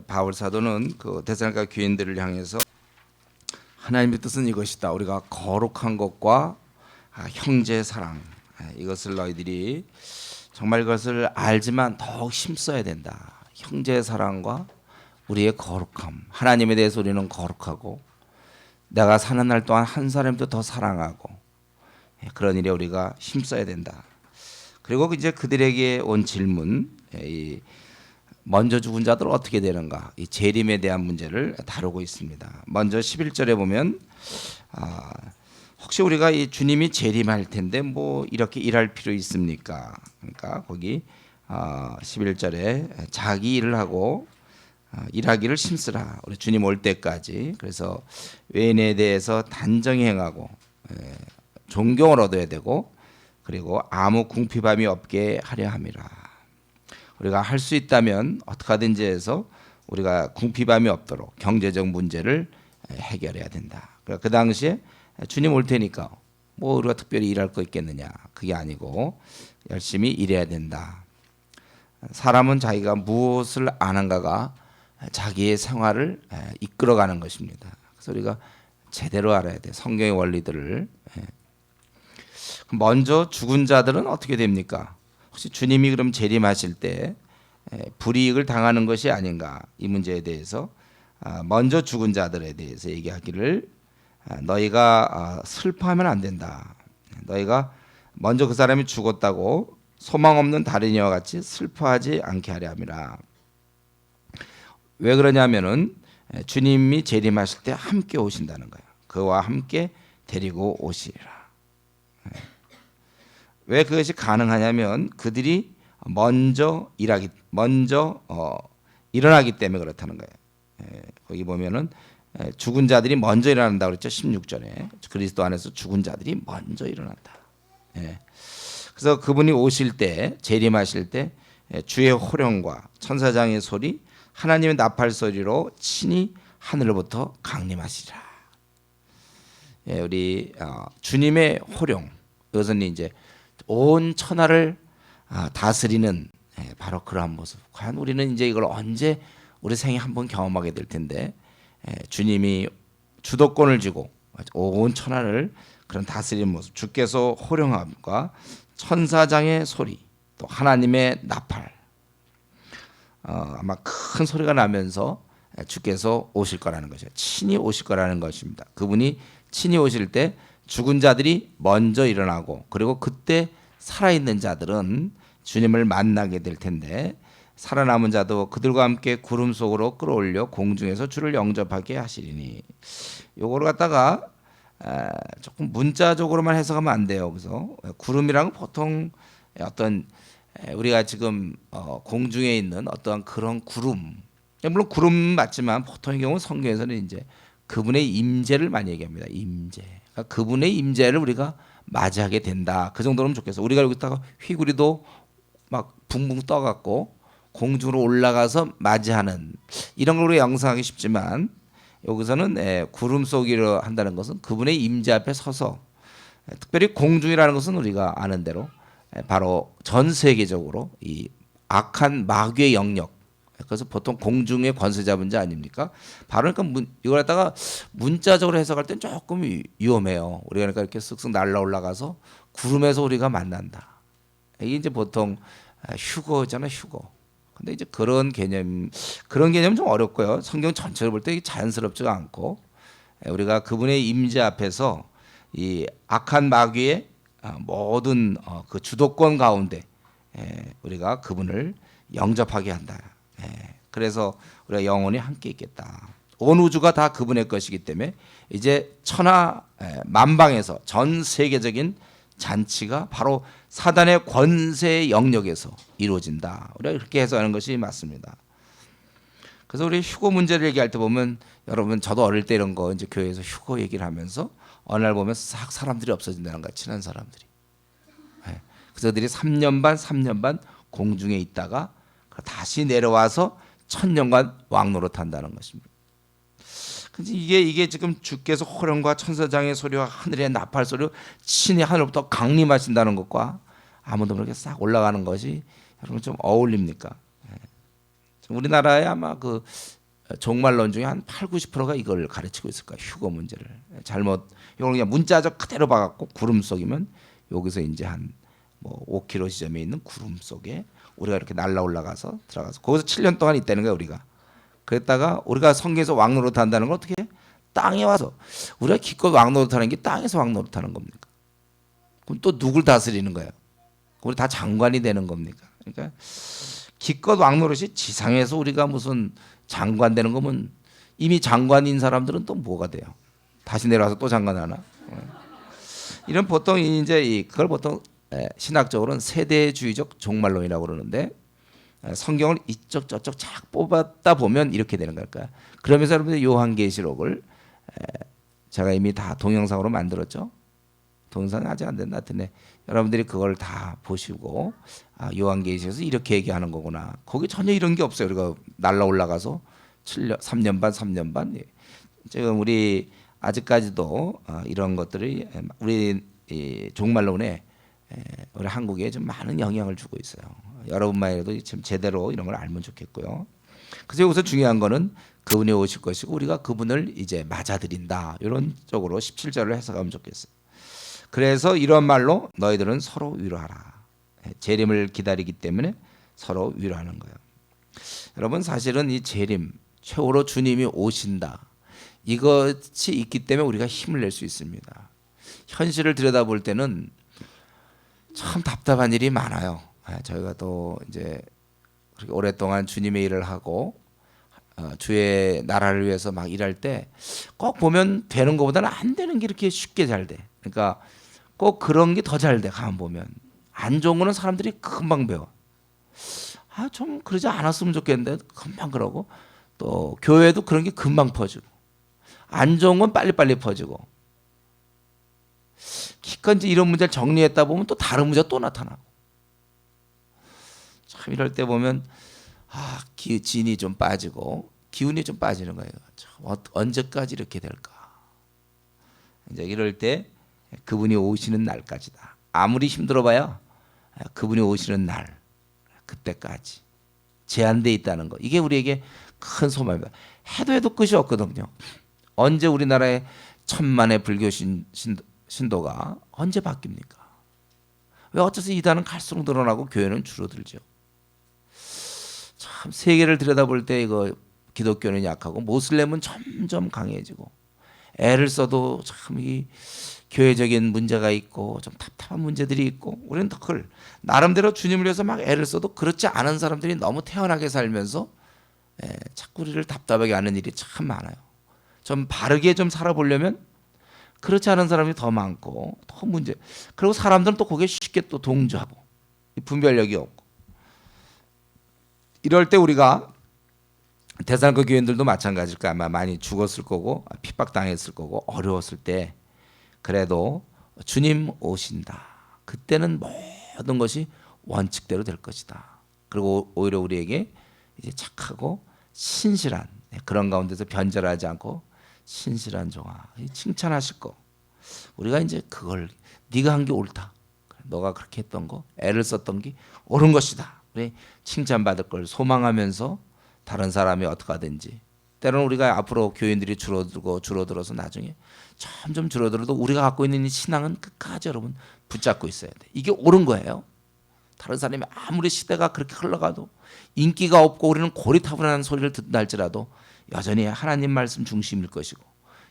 바울 사도는 그 데살로니가 교인들을 향해서 하나님의 뜻은 이것이다. 우리가 거룩한 것과 형제 사랑, 이것을 너희들이 정말 이것을 알지만 더욱 힘써야 된다. 형제 사랑과 우리의 거룩함. 하나님에 대해서 우리는 거룩하고 내가 사는 날 동안 한 사람도 더 사랑하고 그런 일에 우리가 힘써야 된다. 그리고 이제 그들에게 온 질문, 먼저 죽은 자들 어떻게 되는가, 이 재림에 대한 문제를 다루고 있습니다. 먼저 11절에 보면 혹시 우리가 이 주님이 재림할 텐데 뭐 이렇게 일할 필요 있습니까? 그러니까 거기 11절에 자기 일을 하고 일하기를 힘쓰라. 우리 주님 올 때까지. 그래서 외인에 대해서 단정히 행하고 존경을 얻어야 되고 그리고 아무 궁핍함이 없게 하려 함이라. 우리가 할 수 있다면 어떻게 하든지 해서 우리가 궁핍함이 없도록 경제적 문제를 해결해야 된다. 그러니까 그 당시에 주님 올 테니까 뭐 우리가 특별히 일할 거 있겠느냐, 그게 아니고 열심히 일해야 된다. 사람은 자기가 무엇을 아는가가 자기의 생활을 이끌어가는 것입니다. 그래서 우리가 제대로 알아야 돼. 성경의 원리들을. 먼저 죽은 자들은 어떻게 됩니까? 혹시 주님이 그럼 재림하실 때 불이익을 당하는 것이 아닌가, 이 문제에 대해서 먼저 죽은 자들에 대해서 얘기하기를 너희가 슬퍼하면 안 된다. 너희가 먼저 그 사람이 죽었다고 소망 없는 다른 이와 같이 슬퍼하지 않게 하려 함이라. 왜 그러냐면은 주님이 재림하실 때 함께 오신다는 거예요. 그와 함께 데리고 오시리라. 왜 그것이 가능하냐면 그들이 먼저 일어나기 때문에 그렇다는 거예요. 거기 보면은 죽은 자들이 먼저 일어난다고 그랬죠. 16절에 그리스도 안에서 죽은 자들이 먼저 일어난다. 그래서 그분이 오실 때, 재림하실 때 주의 호령과 천사장의 소리, 하나님의 나팔 소리로 친히 하늘로부터 강림하시리라. 우리 주님의 호령, 이것은 이제 온 천하를 다스리는 바로 그러한 모습. 과연 우리는 이제 이걸 언제 우리 생에 한번 경험하게 될 텐데, 주님이 주도권을 쥐고 온 천하를 그런 다스리는 모습, 주께서 호령함과 천사장의 소리, 또 하나님의 나팔, 아마 큰 소리가 나면서 주께서 오실 거라는 것이죠. 친히 오실 거라는 것입니다. 그분이 친히 오실 때 죽은 자들이 먼저 일어나고, 그리고 그때 살아있는 자들은 주님을 만나게 될 텐데, 살아남은 자도 그들과 함께 구름 속으로 끌어올려 공중에서 주를 영접하게 하시리니. 요거를 갖다가 조금 문자적으로만 해석하면 안 돼요. 그래서 구름이란 보통 어떤 우리가 지금 공중에 있는 어떠한 그런 구름, 물론 구름 맞지만 보통의 경우 성경에서는 이제 그분의 임재를 많이 얘기합니다. 임재. 그러니까 그분의 임재를 우리가 맞이하게 된다. 그 정도면 좋겠어. 우리가 여기다가 휘구리도 막 붕붕 떠갖고 공중으로 올라가서 맞이하는 이런 걸 우리가 영상하기 쉽지만, 여기서는 구름 속이로 한다는 것은 그분의 임재 앞에 서서, 특별히 공중이라는 것은 우리가 아는 대로 바로 전 세계적으로 이 악한 마귀의 영역, 그래서 보통 공중의 권세 잡은 자 아닙니까? 바로 그러니까 이걸 갖다가 문자적으로 해석할 땐 조금 위험해요. 우리가 그러니까 이렇게 쓱쓱 날라 올라가서 구름에서 우리가 만난다. 이게 이제 보통 휴거잖아, 휴거. 근데 이제 그런 개념은 좀 어렵고요. 성경 전체를 볼 때 이게 자연스럽지가 않고, 우리가 그분의 임재 앞에서 이 악한 마귀의 모든 그 주도권 가운데 우리가 그분을 영접하게 한다. 그래서 우리가 영원히 함께 있겠다. 온 우주가 다 그분의 것이기 때문에 이제 천하 만방에서 전 세계적인 잔치가 바로 사단의 권세의 영역에서 이루어진다. 우리가 그렇게 해석하는 것이 맞습니다. 그래서 우리 휴거 문제를 얘기할 때 보면, 여러분 저도 어릴 때 이런 거 이제 교회에서 휴거 얘기를 하면서 어느 날 보면 싹 사람들이 없어진다는 거야. 친한 사람들이. 그래서 그들이 3년 반 공중에 있다가 다시 내려와서 1000년간 왕노릇 한다는 것입니다. 이게 지금 주께서 호령과 천사장의 소리와 하늘의 나팔 소리로 친히 하늘부터 강림하신다는 것과 아무도 모르게 싹 올라가는 것이 여러분 좀 어울립니까? 우리나라에 아마 그 종말론 중에 한 8, 90%가 이걸 가르치고 있을 거야. 휴거 문제를. 잘못 이걸 그냥 문자적 그대로 봐갖고 구름 속이면 여기서 이제 한 뭐 5km 지점에 있는 구름 속에 우리가 이렇게 날라 올라가서 들어가서 거기서 7년 동안 있다는 거야 우리가. 그랬다가 우리가 성경에서 왕노릇 한다는 건 어떻게 해? 땅에 와서 우리가 기껏 왕노릇 하는 게 땅에서 왕노릇 하는 겁니까? 그럼 또 누굴 다스리는 거예요? 우리 다 장관이 되는 겁니까? 그러니까 기껏 왕노릇이 지상에서 우리가 무슨 장관 되는 거면 이미 장관인 사람들은 또 뭐가 돼요? 다시 내려와서 또 장관 하나? 이런 보통 이제 그걸 보통 신학적으로는 세대주의적 종말론이라고 그러는데 성경을 이쪽 저쪽 착 뽑았다 보면 이렇게 되는 걸까요? 그러면서 여러분들 요한계시록을 제가 이미 다 동영상으로 만들었죠. 동영상은 아직 안 된다 하던데 여러분들이 그걸 다 보시고 요한계시록에서 이렇게 얘기하는 거구나. 거기 전혀 이런 게 없어요. 우리가 날라 올라가서 3년 반 지금 우리 아직까지도 이런 것들이 우리 종말론에 우리 한국에 좀 많은 영향을 주고 있어요. 여러분만이라도 지금 제대로 이런 걸 알면 좋겠고요. 그래서 여기서 중요한 거는 그분이 오실 것이고 우리가 그분을 이제 맞아들인다. 이런 쪽으로 17절을 해석하면 좋겠어요. 그래서 이런 말로 너희들은 서로 위로하라. 재림을 기다리기 때문에 서로 위로하는 거예요. 여러분 사실은 이 재림 최후로 주님이 오신다. 이것이 있기 때문에 우리가 힘을 낼 수 있습니다. 현실을 들여다볼 때는 참 답답한 일이 많아요. 저희가 또 이제 그렇게 오랫동안 주님의 일을 하고 주의 나라를 위해서 막 일할 때 꼭 보면 되는 것보다는 안 되는 게 이렇게 쉽게 잘 돼. 그러니까 꼭 그런 게 더 잘 돼. 가만 보면 안 좋은 거는 사람들이 금방 배워. 좀 그러지 않았으면 좋겠는데 금방 그러고 또 교회도 그런 게 금방 퍼지고 안 좋은 건 빨리빨리 퍼지고 기껏 이제 이런 문제를 정리했다 보면 또 다른 문제가 또 나타나고 참 이럴 때 보면 진이 좀 빠지고 기운이 좀 빠지는 거예요. 언제까지 이렇게 될까? 이제 이럴 때 그분이 오시는 날까지다. 아무리 힘들어봐야 그분이 오시는 날 그때까지 제한돼 있다는 거. 이게 우리에게 큰 소망입니다. 해도 끝이 없거든요. 언제 우리나라의 천만의 불교 신도가 언제 바뀝니까? 왜 어째서 이단은 갈수록 늘어나고 교회는 줄어들죠? 참 세계를 들여다볼 때 이거 기독교는 약하고 모슬렘은 점점 강해지고 애를 써도 참 이 교회적인 문제가 있고 좀 답답한 문제들이 있고 우리는 더 그걸 나름대로 주님을 위해서 막 애를 써도 그렇지 않은 사람들이 너무 태연하게 살면서 자꾸 우리를 답답하게 하는 일이 참 많아요. 좀 바르게 좀 살아보려면 그렇지 않은 사람이 더 많고 더 문제. 그리고 사람들은 또 거기에 쉽게 또 동조하고 분별력이 없고 이럴 때 우리가 데살로니가 교인들도 마찬가지일 거야. 아마 많이 죽었을 거고 핍박당했을 거고 어려웠을 때 그래도 주님 오신다. 그때는 모든 것이 원칙대로 될 것이다. 그리고 오히려 우리에게 이제 착하고 신실한 그런 가운데서 변절하지 않고 신실한 종아 칭찬하실 거. 우리가 이제 그걸 네가 한 게 옳다. 너가 그렇게 했던 거, 애를 썼던 게 옳은 것이다. 우리 칭찬받을 걸 소망하면서 다른 사람이 어떻게 하든지 때로는 우리가 앞으로 교인들이 줄어들어서 나중에 점점 줄어들어도 우리가 갖고 있는 이 신앙은 끝까지 여러분 붙잡고 있어야 돼. 이게 옳은 거예요. 다른 사람이 아무리 시대가 그렇게 흘러가도 인기가 없고 우리는 고리타분한 소리를 듣다 할지라도 여전히 하나님 말씀 중심일 것이고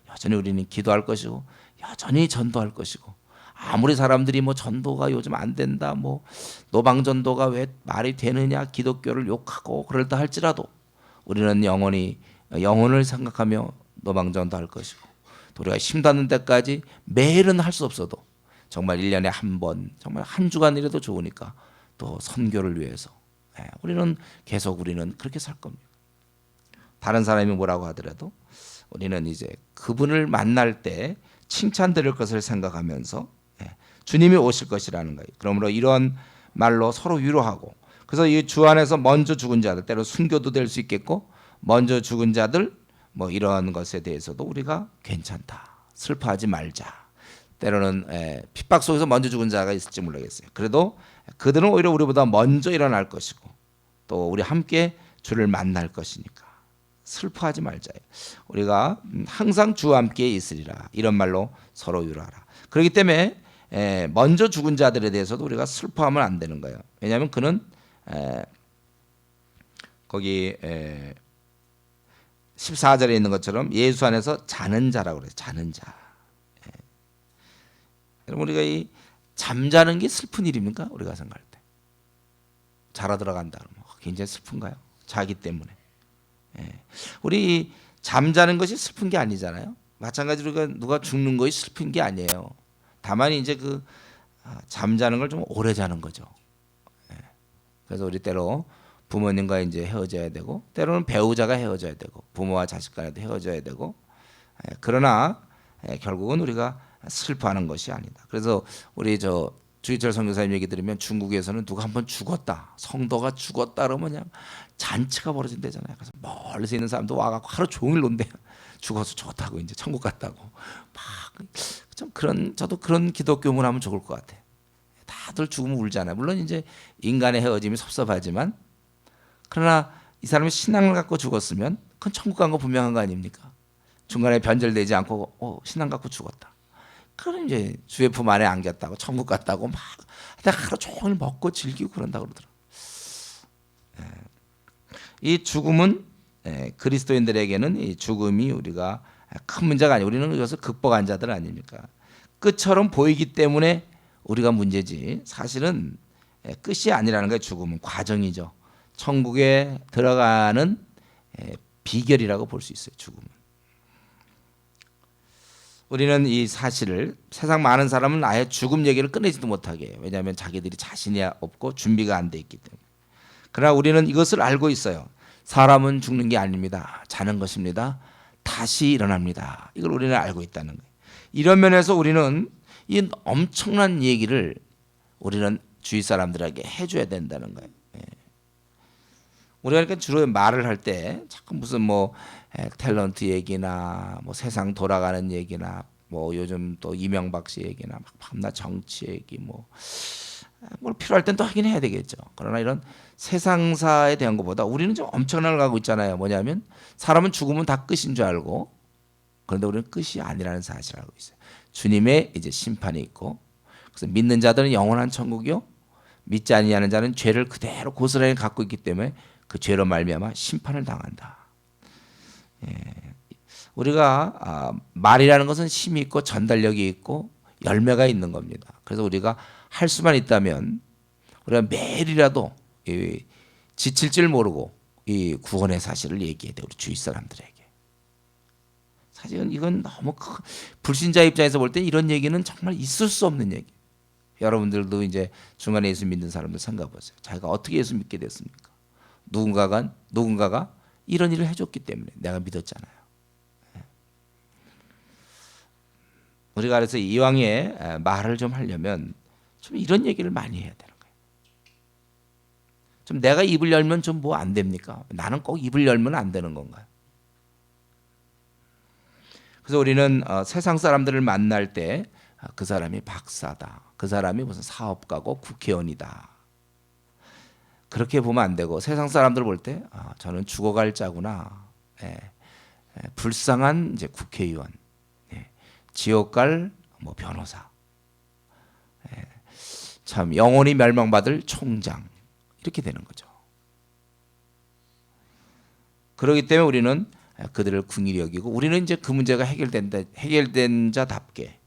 여전히 우리는 기도할 것이고 여전히 전도할 것이고 아무리 사람들이 뭐 전도가 요즘 안 된다 뭐 노방 전도가 왜 말이 되느냐 기독교를 욕하고 그럴다 할지라도 우리는 영원히 영혼을 생각하며 노방 전도할 것이고 또 우리가 힘닿는 데까지 매일은 할 수 없어도 정말 1년에 한 번 정말 한 주간이라도 좋으니까 또 선교를 위해서 우리는 계속 우리는 그렇게 살 겁니다. 다른 사람이 뭐라고 하더라도 우리는 이제 그분을 만날 때 칭찬 드릴 것을 생각하면서 주님이 오실 것이라는 거예요. 그러므로 이런 말로 서로 위로하고 그래서 이 주 안에서 먼저 죽은 자들 때로 순교도 될 수 있겠고 먼저 죽은 자들 뭐 이런 것에 대해서도 우리가 괜찮다. 슬퍼하지 말자. 때로는 핍박 속에서 먼저 죽은 자가 있을지 모르겠어요. 그래도 그들은 오히려 우리보다 먼저 일어날 것이고 또 우리 함께 주를 만날 것이니까 슬퍼하지 말자요. 우리가 항상 주와 함께 있으리라 이런 말로 서로 위로하라. 그렇기 때문에 먼저 죽은 자들에 대해서도 우리가 슬퍼하면 안 되는 거예요. 왜냐하면 그는 거기 14절에 있는 것처럼 예수 안에서 자는 자라고 그래요. 자는 자. 여러분 우리가 이 잠자는 게 슬픈 일입니까? 우리가 생각할 때 자러 들어간다 그러면 굉장히 슬픈가요? 자기 때문에. 우리 잠자는 것이 슬픈 게 아니잖아요. 마찬가지로 누가 죽는 것이 슬픈 게 아니에요. 다만 이제 그 잠자는 걸 좀 오래 자는 거죠. 그래서 우리 때로 부모님과 이제 헤어져야 되고 때로는 배우자가 헤어져야 되고 부모와 자식 간에도 헤어져야 되고 그러나 결국은 우리가 슬퍼하는 것이 아니다. 그래서 우리 주희철 선교사님 얘기 들으면 중국에서는 누가 한번 죽었다, 성도가 죽었다 그러면 그냥 잔치가 벌어진대잖아요. 그래서 멀리서 있는 사람도 와갖고 하루 종일 논대요. 죽어서 좋다고 이제 천국 갔다고. 막 좀 저도 그런 기독교문 하면 좋을 것 같아. 다들 죽으면 울잖아요. 물론 이제 인간의 헤어짐이 섭섭하지만 그러나 이 사람이 신앙을 갖고 죽었으면 그건 천국 간 거 분명한 거 아닙니까? 중간에 변절되지 않고 신앙 갖고 죽었다. 그럼 이제 주의 품 안에 안겼다고 천국 갔다고 막 하루 종일 먹고 즐기고 그런다 그러더라. 이 죽음은 그리스도인들에게는 이 죽음이 우리가 큰 문제가 아니에요. 우리는 이것을 극복한 자들 아닙니까? 끝처럼 보이기 때문에 우리가 문제지 사실은 끝이 아니라는 게 죽음은 과정이죠. 천국에 들어가는 비결이라고 볼 수 있어요. 죽음은. 우리는 이 사실을 세상 많은 사람은 아예 죽음 얘기를 꺼내지도 못하게 해요. 왜냐하면 자기들이 자신이 없고 준비가 안 돼 있기 때문에. 그러나 우리는 이것을 알고 있어요. 사람은 죽는 게 아닙니다. 자는 것입니다. 다시 일어납니다. 이걸 우리는 알고 있다는 거예요. 이런 면에서 우리는 이 엄청난 얘기를 우리는 주위 사람들에게 해줘야 된다는 거예요. 우리가 그러니까 주로 말을 할 때 자꾸 무슨 탤런트 얘기나 세상 돌아가는 얘기나 요즘 또 이명박 씨 얘기나 막 밤낮 정치 얘기 뭘 필요할 땐 또 하긴 해야 되겠죠. 그러나 이런 세상사에 대한 것보다 우리는 좀 엄청난 걸 가고 있잖아요. 뭐냐면 사람은 죽으면 다 끝인 줄 알고 그런데 우리는 끝이 아니라는 사실을 알고 있어요. 주님의 이제 심판이 있고 그래서 믿는 자들은 영원한 천국이요 믿지 아니하는 자는 죄를 그대로 고스란히 갖고 있기 때문에 그 죄로 말미암아 심판을 당한다. 우리가 말이라는 것은 힘이 있고 전달력이 있고 열매가 있는 겁니다. 그래서 우리가 할 수만 있다면 우리가 매일이라도 지칠 줄 모르고 이 구원의 사실을 얘기해야 돼. 우리 주위 사람들에게. 사실은 이건 너무 불신자 입장에서 볼 때 이런 얘기는 정말 있을 수 없는 얘기. 여러분들도 이제 중간에 예수 믿는 사람들 생각해 보세요. 자기가 어떻게 예수 믿게 됐습니까? 누군가가 이런 일을 해줬기 때문에 내가 믿었잖아요. 우리가 그래서 이왕에 말을 좀 하려면 좀 이런 얘기를 많이 해야 되는 거예요. 좀 내가 입을 열면 좀 안 됩니까? 나는 꼭 입을 열면 안 되는 건가요? 그래서 우리는 세상 사람들을 만날 때 그 사람이 박사다. 그 사람이 무슨 사업가고 국회의원이다. 그렇게 보면 안 되고 세상 사람들 볼 때 저는 죽어갈 자구나. 불쌍한 이제 국회의원, 지옥 갈 변호사, 참 영원히 멸망받을 총장 이렇게 되는 거죠. 그렇기 때문에 우리는 그들을 긍휼히 여기고 우리는 이제 그 문제가 해결된 자답게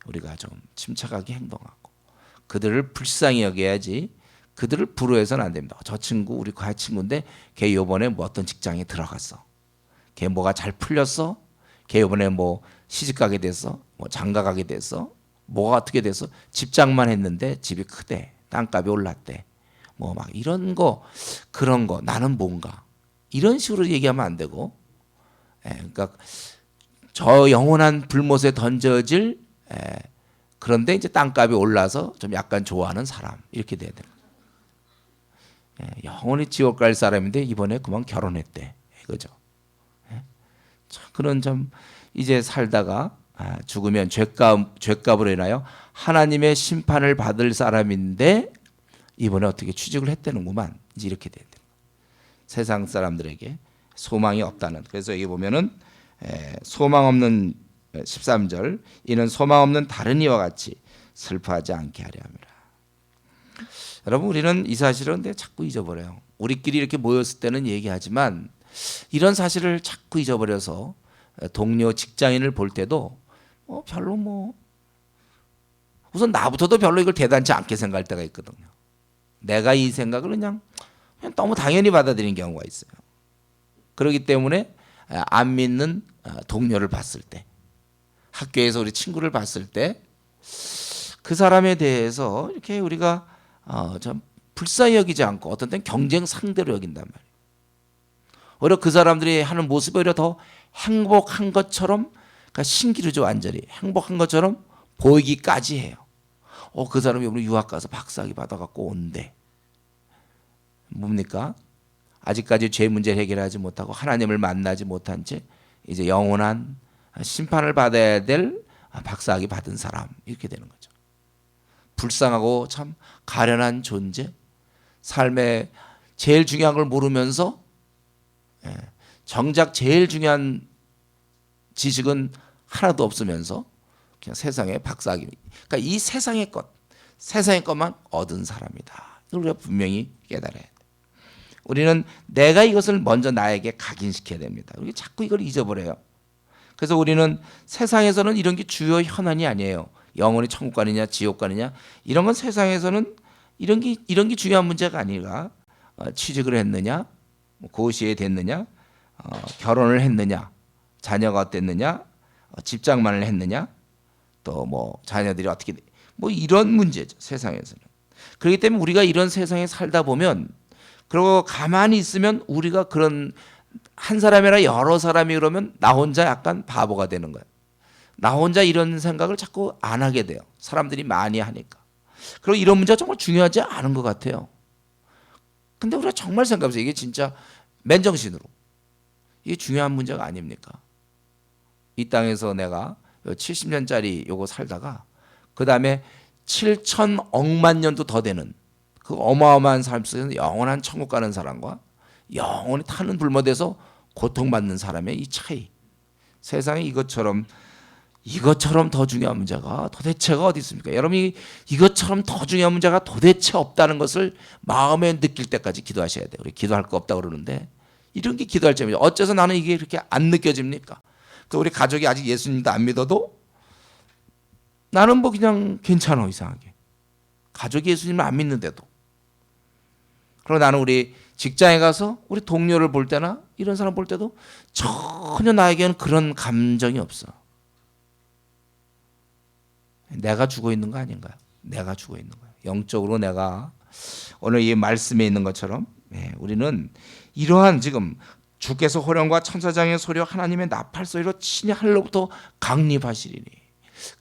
우리가 좀 침착하게 행동하고 그들을 불쌍히 여겨야지. 그들을 불효해서는 안 됩니다. 저 친구 우리 과외 친구인데 걔 요번에 어떤 직장에 들어갔어. 걔 뭐가 잘 풀렸어. 걔 요번에 시집 가게 됐어. 장가 가게 됐어. 뭐가 어떻게 됐어. 집장만 했는데 집이 크대. 땅값이 올랐대. 막 이런 거 그런 거 나는 뭔가 이런 식으로 얘기하면 안 되고 그러니까 저 영원한 불못에 던져질 그런데 이제 땅값이 올라서 좀 약간 좋아하는 사람 이렇게 돼야 되는 거예요. 영원히 지옥 갈 사람인데 이번에 그만 결혼했대. 그죠? 그런 좀 이제 살다가 죽으면 죄값으로 인하여 하나님의 심판을 받을 사람인데 이번에 어떻게 취직을 했다는구만. 이제 이렇게 돼야 돼요. 세상 사람들에게 소망이 없다는. 그래서 여기 보면은 소망 없는 13절 이는 소망 없는 다른 이와 같이 슬퍼하지 않게 하려 함이라. 여러분 우리는 이 사실을 근데 자꾸 잊어버려요. 우리끼리 이렇게 모였을 때는 얘기하지만 이런 사실을 자꾸 잊어버려서 동료 직장인을 볼 때도 별로 우선 나부터도 별로 이걸 대단치 않게 생각할 때가 있거든요. 내가 이 생각을 그냥 너무 당연히 받아들이는 경우가 있어요. 그렇기 때문에 안 믿는 동료를 봤을 때, 학교에서 우리 친구를 봤을 때 그 사람에 대해서 이렇게 우리가 좀 불쌍히 여기지 않고 어떤 때는 경쟁 상대로 여긴단 말이에요. 오히려 그 사람들이 하는 모습이 오히려 더 행복한 것처럼, 그러니까 신기루죠. 완전히 행복한 것처럼 보이기까지 해요. 그 사람이 오늘 유학 가서 박사학위 받아갖고 온대. 뭡니까? 아직까지 죄 문제를 해결하지 못하고 하나님을 만나지 못한 채 이제 영원한 심판을 받아야 될 박사학위 받은 사람, 이렇게 되는 거죠. 불쌍하고 참 가련한 존재, 삶에 제일 중요한 걸 모르면서 정작 제일 중요한 지식은 하나도 없으면서 그냥 세상의 박사학위, 그러니까 이 세상의 것만 얻은 사람이다. 이걸 우리가 분명히 깨달아야 돼. 우리는 내가 이것을 먼저 나에게 각인시켜야 됩니다. 우리 자꾸 이걸 잊어버려요. 그래서 우리는 세상에서는 이런 게 주요 현안이 아니에요. 영원히 천국 가느냐 지옥 가느냐 이런 건 세상에서는 이런 게 중요한 문제가 아니라 취직을 했느냐, 고시에 됐느냐, 결혼을 했느냐, 자녀가 어땠느냐, 집장만을 했느냐, 또 자녀들이 어떻게 이런 문제죠. 세상에서는. 그렇기 때문에 우리가 이런 세상에 살다 보면, 그리고 가만히 있으면 우리가 그런 한 사람이나 여러 사람이 그러면 나 혼자 약간 바보가 되는 거예요. 나 혼자 이런 생각을 자꾸 안 하게 돼요. 사람들이 많이 하니까. 그리고 이런 문제가 정말 중요하지 않은 것 같아요. 근데 우리가 정말 생각해보세요. 이게 진짜 맨정신으로 이게 중요한 문제가 아닙니까? 이 땅에서 내가 70년짜리 요거 살다가 그 다음에 7천억만 년도 더 되는 그 어마어마한 삶 속에서 영원한 천국 가는 사람과 영원히 타는 불못에서 고통받는 사람의 이 차이. 세상에 이것처럼 더 중요한 문제가 도대체가 어디 있습니까? 여러분이 이것처럼 더 중요한 문제가 도대체 없다는 것을 마음에 느낄 때까지 기도하셔야 돼요. 우리 기도할 거 없다고 그러는데 이런 게 기도할 점이죠. 어째서 나는 이게 그렇게 안 느껴집니까? 우리 가족이 아직 예수님도 안 믿어도 나는 그냥 괜찮아, 이상하게. 가족이 예수님을 안 믿는데도. 그리고 나는 우리 직장에 가서 우리 동료를 볼 때나 이런 사람 볼 때도 전혀 나에게는 그런 감정이 없어. 내가 죽어 있는 거 아닌가요? 내가 죽어 있는 거예요. 영적으로 내가 오늘 이 말씀에 있는 것처럼 우리는 이러한 지금 주께서 호령과 천사장의 소리와 하나님의 나팔 소리로 친히 하늘로부터 강림하시리니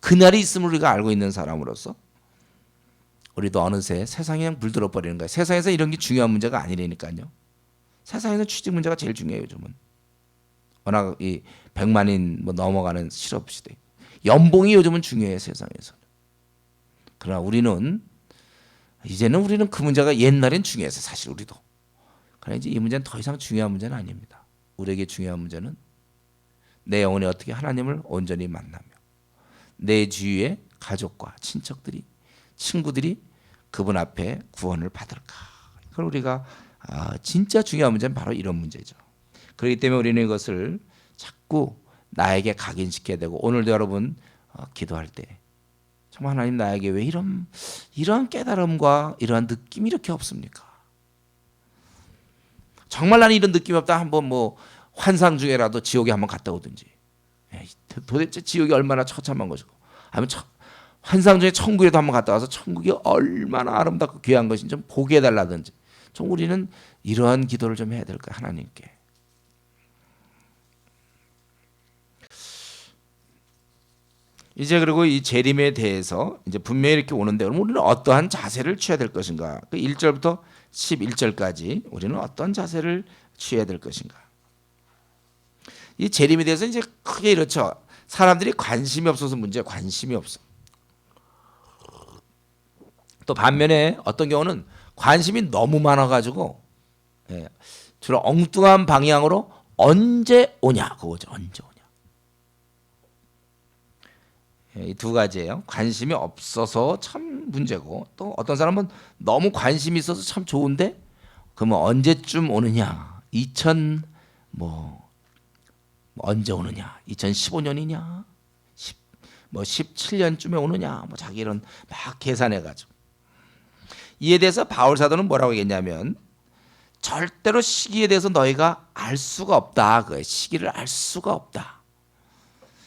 그날이 있음을 우리가 알고 있는 사람으로서 우리도 어느새 세상에 그냥 물들어 버리는 거예요. 세상에서 이런 게 중요한 문제가 아니라니까요. 세상에서 취직 문제가 제일 중요해요. 요즘은 워낙 이 100만인 넘어가는 실업 시대, 연봉이 요즘은 중요해요. 세상에서는. 그러나 이제는 그 문제가 옛날엔 중요했어요. 사실 우리도. 그러나 이제 이 문제는 더 이상 중요한 문제는 아닙니다. 우리에게 중요한 문제는 내 영혼이 어떻게 하나님을 온전히 만나며 내 주위의 가족과 친구들이 그분 앞에 구원을 받을까. 그걸 우리가 진짜 중요한 문제는 바로 이런 문제죠. 그렇기 때문에 우리는 이것을 자꾸 나에게 각인시켜야 되고, 오늘도 여러분 기도할 때 정말 하나님 나에게 왜 이런 깨달음과 이러한 느낌이 이렇게 없습니까? 정말 나는 이런 느낌이 없다. 한번 환상 중에라도 지옥에 한번 갔다 오든지. 도대체 지옥이 얼마나 처참한 것이고, 아니면 환상 중에 천국에도 한번 갔다 와서 천국이 얼마나 아름답고 귀한 것인지 좀 보게 해달라든지. 좀 우리는 이러한 기도를 좀 해야 될까, 하나님께. 이제 그리고 이 재림에 대해서 이제 분명히 이렇게 오는데, 그럼 우리는 어떠한 자세를 취해야 될 것인가? 그 1절부터 11절까지 우리는 어떤 자세를 취해야 될 것인가? 이 재림에 대해서 이제 크게 이렇죠. 사람들이 관심이 없어서 문제야. 관심이 없어. 또 반면에 어떤 경우는 관심이 너무 많아가지고 주로 엉뚱한 방향으로 언제 오냐 그거죠. 언제 오냐. 이 두 가지예요. 관심이 없어서 참 문제고, 또 어떤 사람은 너무 관심이 있어서 참 좋은데 그러면 언제쯤 오느냐. 언제 오느냐. 2015년이냐. 17년쯤에 오느냐. 자기 이런 막 계산해 가지고. 이에 대해서 바울 사도는 뭐라고 얘기했냐면 절대로 시기에 대해서 너희가 알 수가 없다. 그 시기를 알 수가 없다.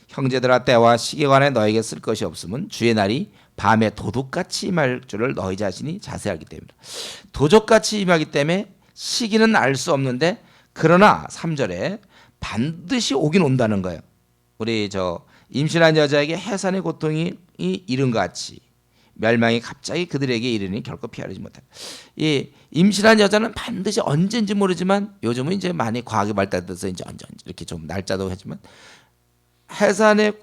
형제들아 때와 시기에 관해 너에게 쓸 것이 없으면 주의 날이 밤에 도둑같이 임할 줄을 너희 자신이 자세히 알기 때문이다. 도적같이 임하기 때문에 시기는 알 수 없는데 그러나 3절에 반드시 오긴 온다는 거예요. 우리 임신한 여자에게 해산의 고통이 이른 것 같이 멸망이 갑자기 그들에게 이르니 결코 피하지 못한다. 이 임신한 여자는 반드시 언제인지 모르지만 요즘은 이제 많이 과학이 발달돼서 이제 언제 이렇게 좀 날짜도 하지만 해산의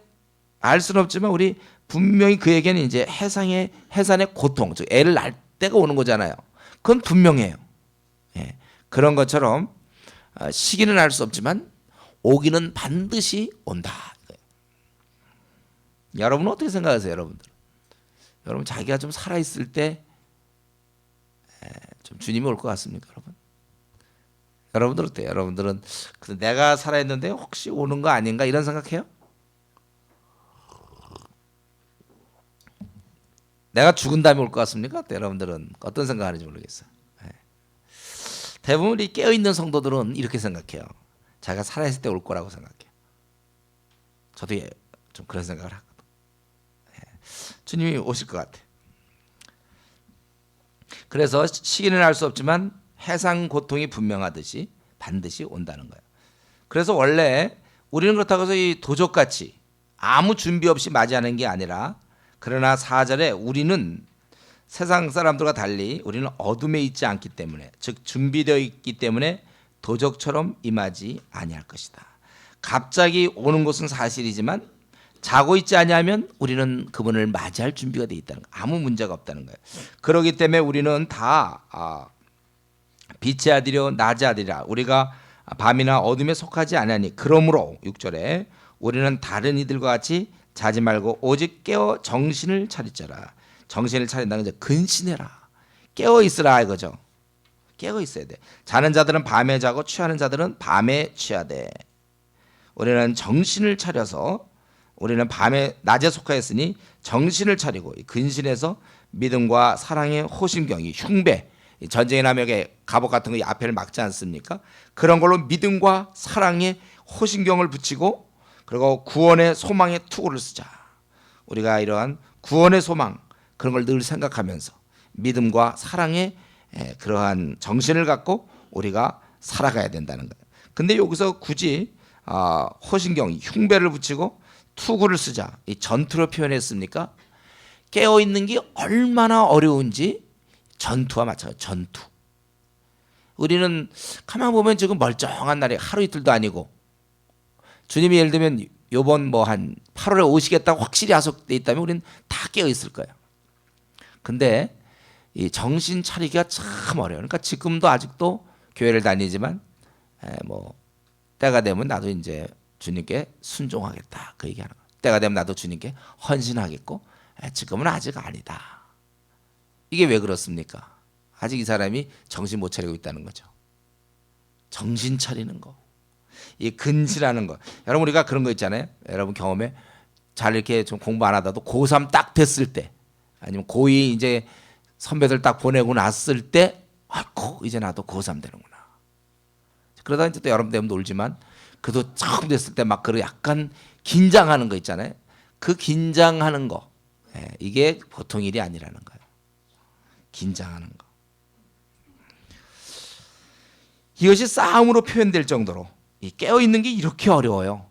알 수는 없지만 우리 분명히 그에게는 이제 해산의 고통, 즉 애를 낳을 때가 오는 거잖아요. 그건 분명해요. 예. 그런 것처럼 시기는 알 수 없지만 오기는 반드시 온다. 여러분은 어떻게 생각하세요, 여러분들? 여러분 자기가 좀 살아 있을 때 좀 주님이 올 것 같습니까, 여러분? 여러분들 어때요? 여러분들은 내가 살아 있는데 혹시 오는 거 아닌가 이런 생각해요? 내가 죽은 다음에 올 것 같습니까? 여러분들은 어떤 생각하는지 모르겠어요. 대부분 이 깨어 있는 성도들은 이렇게 생각해요. 자기가 살아 있을 때 올 거라고 생각해요. 저도 좀 그런 생각을 하거든. 주님이 오실 것 같아. 그래서 시기는 알 수 없지만 해상 고통이 분명하듯이 반드시 온다는 거예요. 그래서 원래 우리는 그렇다고 해서 이 도적같이 아무 준비 없이 맞이하는 게 아니라, 그러나 4절에 우리는 세상 사람들과 달리 우리는 어둠에 있지 않기 때문에, 즉 준비되어 있기 때문에 도적처럼 임하지 아니할 것이다. 갑자기 오는 것은 사실이지만 자고 있지 아니하면 우리는 그분을 맞이할 준비가 돼 있다는 거, 아무 문제가 없다는 거예요. 그렇기 때문에 우리는 다 빛의 아들이요 낮의 아들이라 우리가 밤이나 어둠에 속하지 아니하니 그러므로 6절에 우리는 다른 이들과 같이 자지 말고 오직 깨어 정신을 차리자라. 정신을 차린다는 건 근신해라. 깨어 있으라 이거죠. 깨어 있어야 돼. 자는 자들은 밤에 자고 취하는 자들은 밤에 취하되 우리는 정신을 차려서, 우리는 밤에 낮에 속하였으니 정신을 차리고 근신해서 믿음과 사랑의 호심경이 흉배, 전쟁의 남역의 갑옷 같은 거 앞에를 막지 않습니까? 그런 걸로 믿음과 사랑의 호심경을 붙이고 그리고 구원의 소망의 투구를 쓰자. 우리가 이러한 구원의 소망 그런 걸 늘 생각하면서 믿음과 사랑의 그러한 정신을 갖고 우리가 살아가야 된다는 거예요. 근데 여기서 굳이 호신경 흉배를 붙이고 투구를 쓰자, 이 전투로 표현했습니까? 깨어 있는 게 얼마나 어려운지 전투와 마찬가지. 전투. 우리는 가만 보면 지금 멀쩡한 날이 하루 이틀도 아니고, 주님이 예를 들면 요번 한 8월에 오시겠다고 확실히 약속돼 있다면 우리는 다 깨어 있을 거예요. 근데 이 정신 차리기가 참 어려워요. 그러니까 지금도 아직도 교회를 다니지만 때가 되면 나도 이제 주님께 순종하겠다 그 얘기하는 거예요. 때가 되면 나도 주님께 헌신하겠고 지금은 아직 아니다. 이게 왜 그렇습니까? 아직 이 사람이 정신 못 차리고 있다는 거죠. 정신 차리는 거, 이 근시라는 거. 여러분 우리가 그런 거 있잖아요. 여러분 경험에 잘 이렇게 좀 공부 안 하다도 고3 딱 됐을 때, 아니면 고2 이제 선배들 딱 보내고 났을 때, 아이고 이제 나도 고3 되는구나. 그러다 이제 또 여러분 되면 놀지만 그래도 처음 됐을 때 막 그런 약간 긴장하는 거 있잖아요. 그 긴장하는 거, 이게 보통 일이 아니라는 거예요. 긴장하는 거. 이것이 싸움으로 표현될 정도로 이 깨어 있는 게 이렇게 어려워요.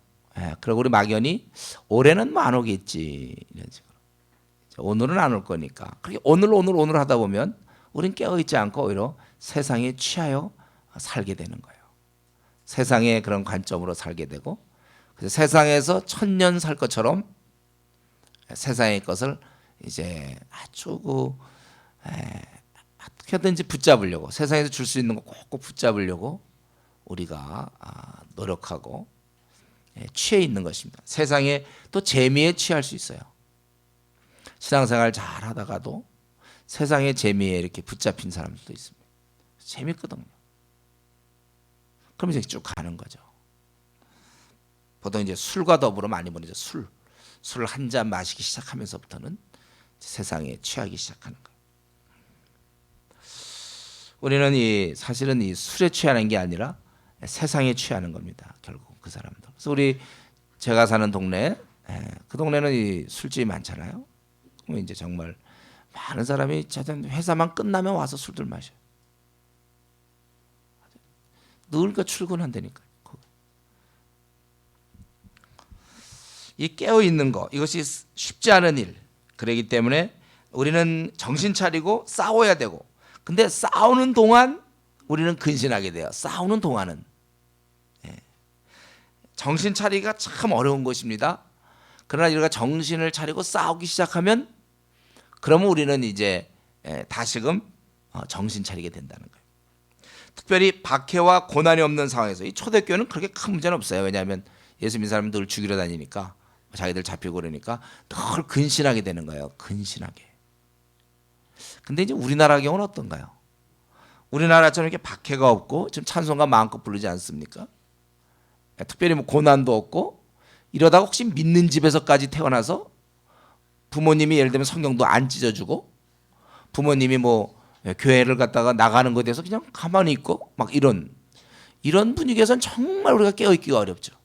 그리고 우리 막연히 올해는 안 오겠지 이런 식으로. 오늘은 안 올 거니까. 그렇게 오늘 하다 보면 우린 깨어 있지 않고 오히려 세상에 취하여 살게 되는 거예요. 세상의 그런 관점으로 살게 되고, 그래서 세상에서 1000년 살 것처럼 세상의 것을 이제 아주 어떻게든지 붙잡으려고, 세상에서 줄 수 있는 거 꼭꼭 붙잡으려고 우리가 노력하고 취해 있는 것입니다. 세상에 또 재미에 취할 수 있어요. 신앙생활 잘 하다가도 세상의 재미에 이렇게 붙잡힌 사람들도 있습니다. 재밌거든요. 그럼 이제 쭉 가는 거죠. 보통 이제 술과 더불어 많이 보내죠. 술 한 잔 마시기 시작하면서부터는 세상에 취하기 시작하는 거예요. 우리는 사실은 이 술에 취하는 게 아니라 세상에 취하는 겁니다. 결국 그 사람들. 그래서 제가 사는 동네, 그 동네는 이 술집이 많잖아요. 그럼 이제 정말 많은 사람이 회사만 끝나면 와서 술들 마셔요. 늘 그 출근한다니까요. 이 깨어 있는 거, 이것이 쉽지 않은 일. 그렇기 때문에 우리는 정신 차리고 싸워야 되고, 근데 싸우는 동안 우리는 근신하게 돼요. 싸우는 동안은 정신 차리기가 참 어려운 것입니다. 그러나 우리가 정신을 차리고 싸우기 시작하면, 그러면 우리는 이제 다시금 정신 차리게 된다는 거예요. 특별히 박해와 고난이 없는 상황에서, 이 초대교회는 그렇게 큰 문제는 없어요. 왜냐하면 예수 믿는 사람들 죽이러 다니니까, 자기들 잡히고 그러니까 늘 근신하게 되는 거예요. 근신하게. 근데 이제 우리나라 경우는 어떤가요? 우리나라처럼 이렇게 박해가 없고 지금 찬송가 마음껏 부르지 않습니까? 특별히 뭐 고난도 없고, 이러다가 혹시 믿는 집에서까지 태어나서 부모님이 예를 들면 성경도 안 찢어주고, 부모님이 뭐 교회를 갔다가 나가는 것에 대해서 그냥 가만히 있고 막 이런 분위기에서는 정말 우리가 깨어있기가 어렵죠.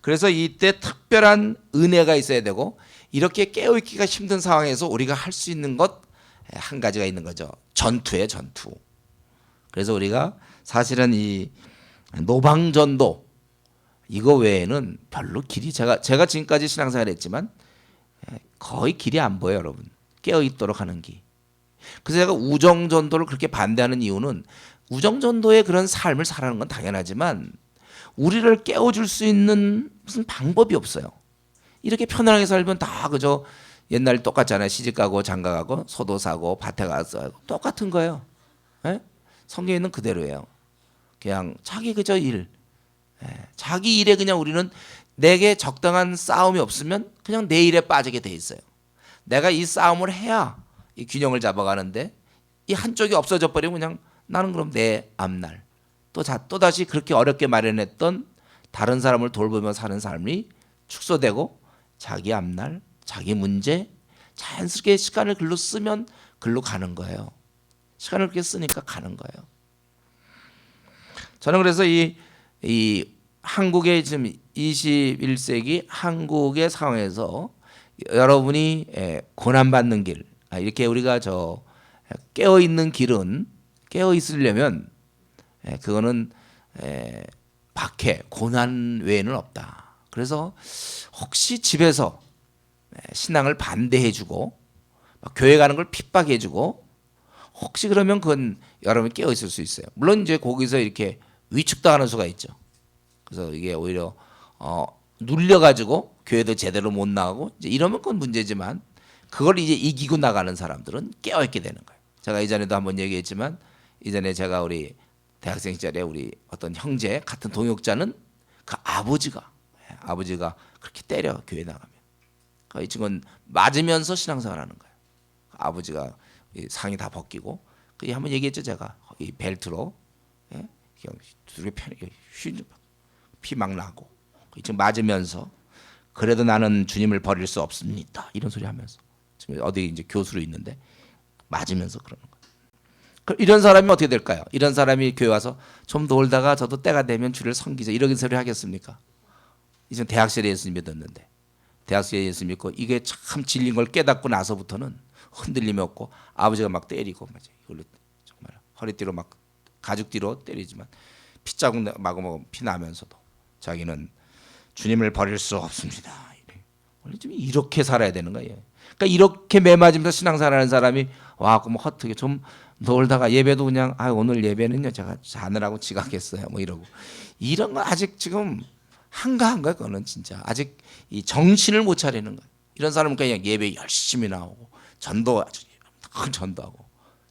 그래서 이때 특별한 은혜가 있어야 되고, 이렇게 깨어있기가 힘든 상황에서 우리가 할 수 있는 것 한 가지가 있는 거죠. 전투예요, 전투. 그래서 우리가 사실은 이 노방전도 이거 외에는 별로 길이, 제가 지금까지 신앙생활 했지만 거의 길이 안 보여요, 여러분. 깨어있도록 하는 길. 그래서 제가 우정전도를 그렇게 반대하는 이유는, 우정전도의 그런 삶을 살아가는 건 당연하지만 우리를 깨워줄 수 있는 무슨 방법이 없어요. 이렇게 편안하게 살면 다 그저 옛날 똑같잖아요. 시집가고 장가가고 소도 사고 밭에 가서 똑같은 거예요. 성경에 있는 그대로예요. 그냥 자기 그저 일, 자기 일에 그냥 우리는, 내게 적당한 싸움이 없으면 그냥 내 일에 빠지게 돼 있어요. 내가 이 싸움을 해야 이 균형을 잡아가는데, 이 한쪽이 없어져 버리면 그냥 나는 그럼 내 앞날 또 다시 그렇게 어렵게 마련했던 다른 사람을 돌보며 사는 삶이 축소되고, 자기 앞날, 자기 문제, 자연스럽게 시간을 글로 쓰면 글로 가는 거예요. 시간을 그렇게 쓰니까 가는 거예요. 저는 그래서 이 한국의 지금 21세기 한국의 상황에서 여러분이 고난받는 길, 이렇게 우리가 깨어 있는 길은, 깨어 있으려면 그거는 박해, 고난 외에는 없다. 그래서 혹시 집에서 신앙을 반대해주고 교회 가는 걸 핍박해주고, 혹시 그러면 그건 여러분이 깨어 있을 수 있어요. 물론 이제 거기서 이렇게 위축당하는 수가 있죠. 그래서 이게 오히려 눌려가지고 교회도 제대로 못 나가고 이제 이러면 그건 문제지만, 그걸 이제 이기고 나가는 사람들은 깨어 있게 되는 거예요. 제가 이전에도 한번 얘기했지만, 이전에 제가 우리 대학생 시절에 우리 어떤 형제 같은 동역자는 그 아버지가 그렇게 때려, 교회 나가면. 이 친구는 맞으면서 신앙생활하는 거예요. 아버지가 상이 다 벗기고, 한번 얘기했죠, 제가. 이 벨트로 두개 피 막 나고, 이 친구 맞으면서 그래도 나는 주님을 버릴 수 없습니다, 이런 소리 하면서 지금 어디 이제 교수로 있는데 맞으면서 그러는 거예요. 이런 사람이 어떻게 될까요? 이런 사람이 교회 와서 좀 놀다가 저도 때가 되면 주를 섬기자, 이런 소리 하겠습니까? 이제 대학 시절에 예수 믿었는데, 대학 시절에 예수 믿고 이게 참 진리인 걸 깨닫고 나서부터는 흔들림이 없고, 아버지가 막 때리고, 이걸로 정말 허리띠로 막 가죽띠로 때리지만 피자국 마구마구 피 나면서도 자기는 주님을 버릴 수 없습니다. 원래 좀 이렇게 살아야 되는 거예요. 그러니까 이렇게 매맞으면서 신앙생활하는 사람이 와갖고 뭐 헛되게 좀 놀다가 예배도 그냥 오늘 예배는요 제가 자느라고 지각했어요 뭐 이러고, 이런 건 아직 지금 한가한 거예요. 그거는 진짜 아직 이 정신을 못 차리는 거예요. 이런 사람은 그냥 예배 열심히 나오고 전도 아주 큰 전도하고,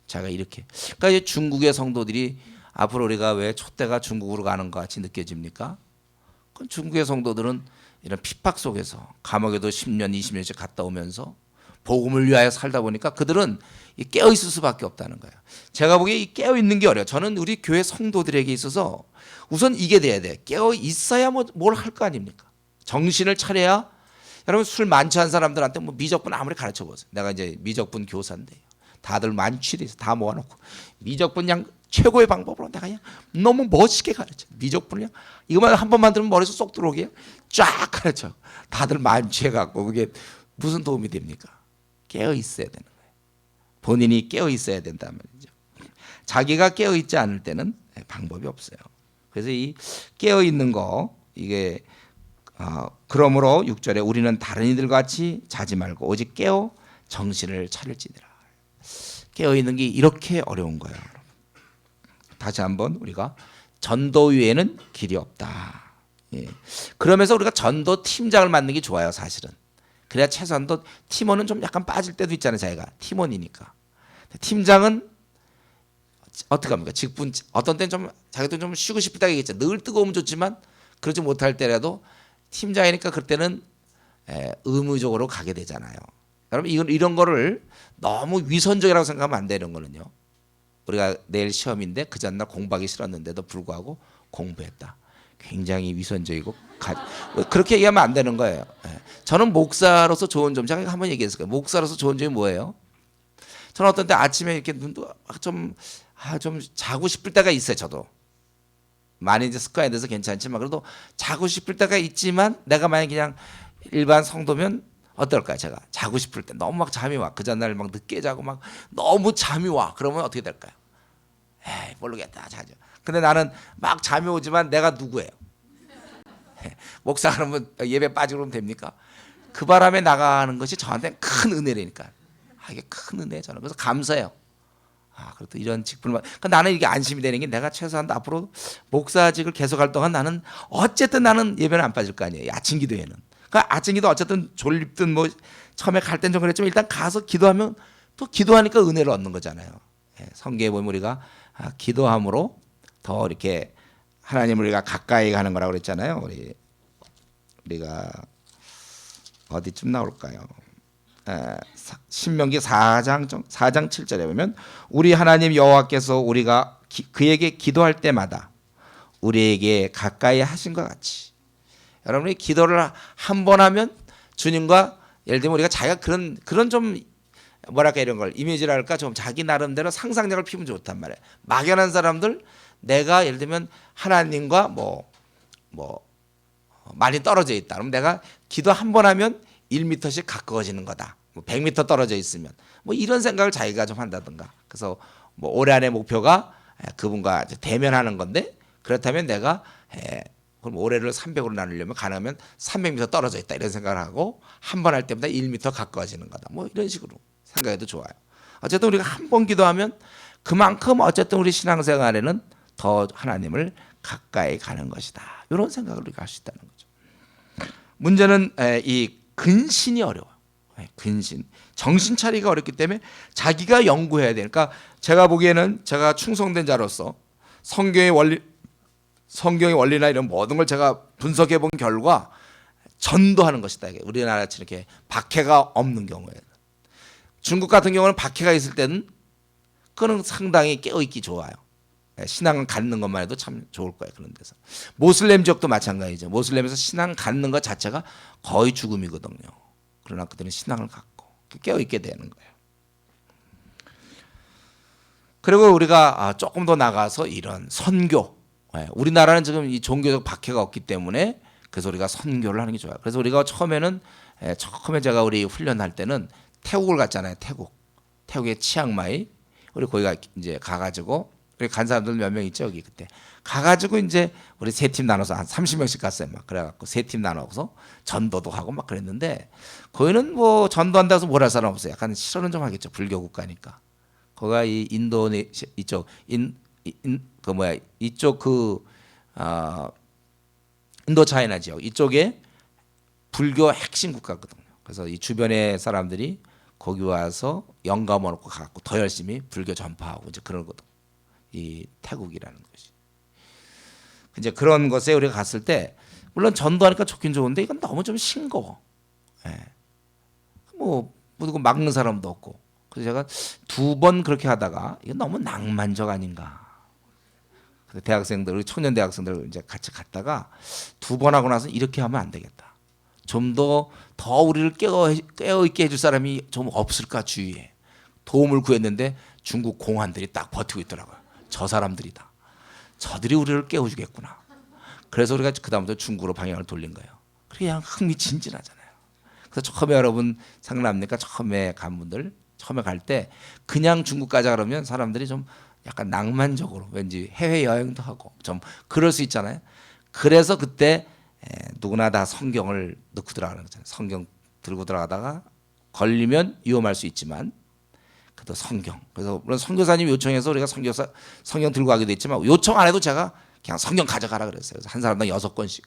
제가 이렇게. 그러니까 이제 중국의 성도들이 앞으로 우리가 왜 촛대가 중국으로 가는 것 같이 느껴집니까? 그건 중국의 성도들은 이런 핍박 속에서 감옥에도 10년, 20년씩 갔다 오면서 복음을 위하여 살다 보니까 그들은 깨어 있을 수밖에 없다는 거예요. 제가 보기에 이 깨어 있는 게 어려워. 저는 우리 교회 성도들에게 있어서 우선 이게 돼야 돼. 깨어 있어야 뭐 뭘 할 거 아닙니까? 정신을 차려야. 여러분 술 만취한 사람들한테 뭐 미적분 아무리 가르쳐 보세요. 내가 이제 미적분 교사인데요. 다들 만취돼서 다 모아놓고 미적분 그냥 최고의 방법으로 내가 그냥 너무 멋있게 가르쳐. 미적분을 그냥 이것만 한 번만 들으면 머리에서 쏙 들어오게 쫙 가르쳐. 다들 만취해갖고 그게 무슨 도움이 됩니까? 깨어 있어야 되는 거예요. 본인이 깨어 있어야 된다는 말이죠. 자기가 깨어 있지 않을 때는 방법이 없어요. 그래서 이 깨어 있는 거 이게 그러므로 6절에 우리는 다른 이들 같이 자지 말고 오직 깨어 정신을 차릴지니라. 깨어 있는 게 이렇게 어려운 거예요. 다시 한번 우리가 전도 위에는 길이 없다. 예. 그러면서 우리가 전도 팀장을 맡는 게 좋아요, 사실은. 그래야 최소한도 팀원은 좀 약간 빠질 때도 있잖아요, 자기가 팀원이니까. 팀장은 어떻게 합니까? 직분 어떤 때는 좀 자기도 좀 쉬고 싶을 때가 있겠죠. 늘 뜨거우면 좋지만 그러지 못할 때라도 팀장이니까 그때는 의무적으로 가게 되잖아요. 여러분 이런 거를 너무 위선적이라고 생각하면 안 되는 거는요. 우리가 내일 시험인데 그 전날 공부하기 싫었는데도 불구하고 공부했다. 굉장히 위선적이고 그렇게 얘기하면 안 되는 거예요. 저는 목사로서 좋은 점 제가 한번 얘기했을 거예요. 목사로서 좋은 점이 뭐예요? 저는 어떤 때 아침에 이렇게 눈도 좀 자고 싶을 때가 있어요. 저도 많이 이제 습관이 돼서 괜찮지만 그래도 자고 싶을 때가 있지만 내가 만약 그냥 일반 성도면 어떨까요? 제가 자고 싶을 때 너무 막 잠이 와. 그 전날 막 늦게 자고 막 너무 잠이 와. 그러면 어떻게 될까요? 에이 모르겠다 자죠. 근데 나는 막 잠이 오지만 내가 누구예요? 목사 그러면 예배 빠지고 그러면 됩니까? 그 바람에 나가는 것이 저한테 큰 은혜라니까. 이게 큰 은혜 저는 그래서 감사해요. 그래도 이런 직분을 그러니까 나는 이게 안심이 되는 게 내가 최소한 앞으로 목사직을 계속할 동안 나는 어쨌든 나는 예배는 안 빠질 거 아니에요. 아침 기도에는. 그러니까 아침 기도 어쨌든 졸립든 뭐 처음에 갈 땐 좀 그랬지만 일단 가서 기도하면 또 기도하니까 은혜를 얻는 거잖아요. 성경에 보면 우리가 기도함으로 더 이렇게 하나님을 우리가 가까이 가는 거라고 그랬잖아요. 우리가 어디쯤 나올까요? 신명기 4장 7절에 보면 우리 하나님 여호와께서 우리가 그에게 기도할 때마다 우리에게 가까이 하신 것 같이 여러분이 기도를 한 번 하면 주님과 예를 들면 우리가 자기가 그런 좀 뭐랄까 이런 걸 이미지랄까 좀 자기 나름대로 상상력을 피우면 좋단 말이에요. 막연한 사람들 내가 예를 들면 하나님과 뭐 많이 떨어져 있다. 그럼 내가 기도 한 번 하면 1m씩 가까워지는 거다. 100m 떨어져 있으면 뭐 이런 생각을 자기가 좀 한다든가. 그래서 뭐 올해 안의 목표가 그분과 대면하는 건데 그렇다면 내가 그럼 올해를 300으로 나누려면 가능하면 300m 떨어져 있다 이런 생각을 하고 한 번 할 때마다 1m 가까워지는 거다. 뭐 이런 식으로 생각해도 좋아요. 어쨌든 우리가 한 번 기도하면 그만큼 어쨌든 우리 신앙생활에는 더 하나님을 가까이 가는 것이다. 이런 생각을 우리가 할 수 있다는 거죠. 문제는 이 근신이 어려워요. 근신. 정신 차리기가 어렵기 때문에 자기가 연구해야 되니까 제가 보기에는 제가 충성된 자로서 성경의 원리나 이런 모든 걸 제가 분석해 본 결과 전도하는 것이다. 우리나라처럼 이렇게 박해가 없는 경우에 중국 같은 경우는 박해가 있을 때는 그는 상당히 깨어있기 좋아요. 신앙을 갖는 것만 해도 참 좋을 거예요. 그런 데서 모슬렘 지역도 마찬가지죠. 모슬렘에서 신앙 갖는 것 자체가 거의 죽음이거든요. 그러나 그들은 신앙을 갖고 깨어있게 되는 거예요. 그리고 우리가 조금 더 나가서 이런 선교, 우리나라는 지금 이 종교적 박해가 없기 때문에 그래서 우리가 선교를 하는 게 좋아요. 그래서 우리가 처음에 제가 우리 훈련할 때는 태국을 갔잖아요. 태국의 치앙마이 우리 거기가 이제 가가지고 우리 간 사람들 몇 명 있죠 여기 그때 가가지고 이제 우리 세 팀 나눠서 한 30명씩 갔어요. 막 그래갖고 세 팀 나눠서 전도도 하고 막 그랬는데 거기는 뭐 전도한다고 해서 뭘 할 사람 없어요. 약간 실언은 좀 하겠죠. 불교 국가니까. 거기가 이 인도네시아 이쪽 이쪽 인도 차이나 지역 이쪽에 불교 핵심 국가거든요. 그래서 이 주변의 사람들이 거기 와서 영감 얻고 가고 더 열심히 불교 전파하고 이제 그러거든. 이 태국이라는 것이. 이제 그런 것에 우리가 갔을 때 물론 전도하니까 좋긴 좋은데 이건 너무 좀 싱거워. 예. 뭐 누구 막는 사람도 없고. 그래서 제가 2번 그렇게 하다가 이건 너무 낭만적 아닌가. 대학생들, 청년 대학생들 이제 같이 갔다가 2번 하고 나서 이렇게 하면 안 되겠다. 좀 더 우리를 깨어 있게 해줄 사람이 좀 없을까 주위에. 도움을 구했는데 중국 공안들이 딱 버티고 있더라고요. 저 사람들이다. 저들이 우리를 깨워주겠구나. 그래서 우리가 그다음부터 중국으로 방향을 돌린 거예요. 그냥 흥미진진하잖아요. 그래서 처음에 여러분 상남니까 처음에 간 분들 처음에 갈 때 그냥 중국 가자 그러면 사람들이 좀 약간 낭만적으로 왠지 해외 여행도 하고 좀 그럴 수 있잖아요. 그래서 그때 누구나 다 성경을 넣고 들어가는 거잖아요. 성경 들고 들어가다가 걸리면 위험할 수 있지만 그래도 성경. 그래서 물론 선교사님 요청해서 우리가 성경 들고 가기도 했지만 요청 안 해도 제가 그냥 성경 가져가라 그랬어요. 그래서 한 사람당 6권씩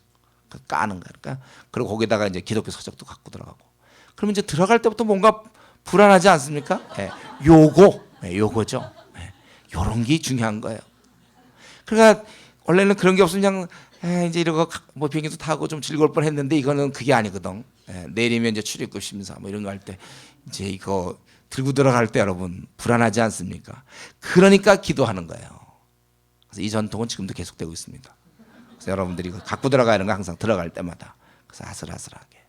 까는 거야. 그러니까 그리고 거기다가 이제 기독교 서적도 갖고 들어가고. 그러면 이제 들어갈 때부터 뭔가 불안하지 않습니까? 요거죠. 요런 게 중요한 거예요. 그러니까 원래는 그런 게 없으면 그냥 이제 이러고 뭐 비행기도 타고 좀 즐거울 뻔했는데 이거는 그게 아니거든. 내리면 이제 출입국 심사 뭐 이런 거 할 때 이제 이거 들고 들어갈 때 여러분 불안하지 않습니까? 그러니까 기도하는 거예요. 그래서 이 전통은 지금도 계속되고 있습니다. 그래서 여러분들이 이거 갖고 들어가는 거 항상 들어갈 때마다 그래서 아슬아슬하게.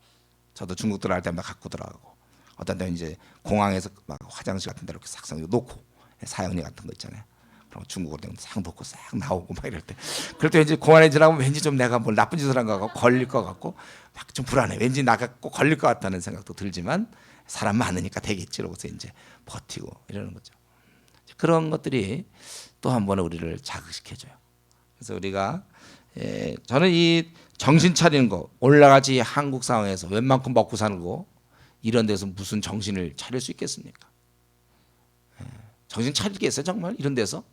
저도 중국 들어갈 때마다 갖고 들어가고 어떤 때는 이제 공항에서 막 화장실 같은 데 이렇게 싹 놓고 사형리 같은 거 있잖아요. 그럼 중국어로 싹 놓고 싹 나오고 막 이럴 때 그럴 때 왠지 공안에 지나면 왠지 좀 내가 뭘 나쁜 짓을 한 것 같고 걸릴 것 같고 막 좀 불안해. 왠지 나가 꼭 걸릴 것 같다는 생각도 들지만 사람 많으니까 되겠지 이러고서 이제 버티고 이러는 거죠. 그런 것들이 또 한 번에 우리를 자극시켜줘요. 그래서 우리가 저는 이 정신 차리는 거 올라가지 한국 상황에서 웬만큼 먹고 사는 거 이런 데서 무슨 정신을 차릴 수 있겠습니까? 정신 차리겠어요 정말 이런 데서?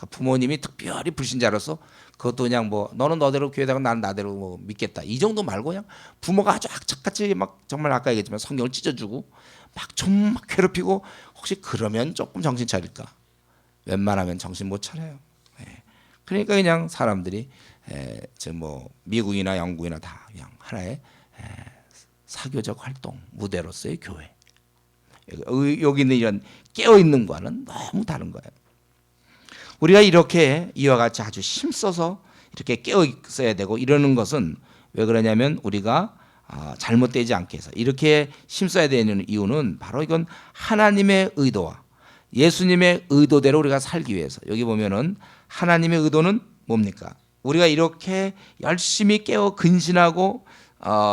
부모님이 특별히 불신자로서 그것도 그냥 뭐 너는 너대로 교회다가 나는 나대로 뭐 믿겠다 이 정도 말고 그냥 부모가 아주 악착같이 막 정말 아까 얘기했지만 성경을 찢어주고 막 좀 막 괴롭히고 혹시 그러면 조금 정신 차릴까? 웬만하면 정신 못 차려요. 그러니까 그냥 사람들이 뭐 미국이나 영국이나 다 그냥 하나의 사교적 활동 무대로서의 교회. 여기 있는 이런 깨어 있는 거와는 너무 다른 거예요. 우리가 이렇게 이와 같이 아주 힘써서 이렇게 깨어 있어야 되고 이러는 것은 왜 그러냐면 우리가 잘못되지 않게 해서 이렇게 힘써야 되는 이유는 바로 이건 하나님의 의도와 예수님의 의도대로 우리가 살기 위해서. 여기 보면은 하나님의 의도는 뭡니까? 우리가 이렇게 열심히 깨어 근신하고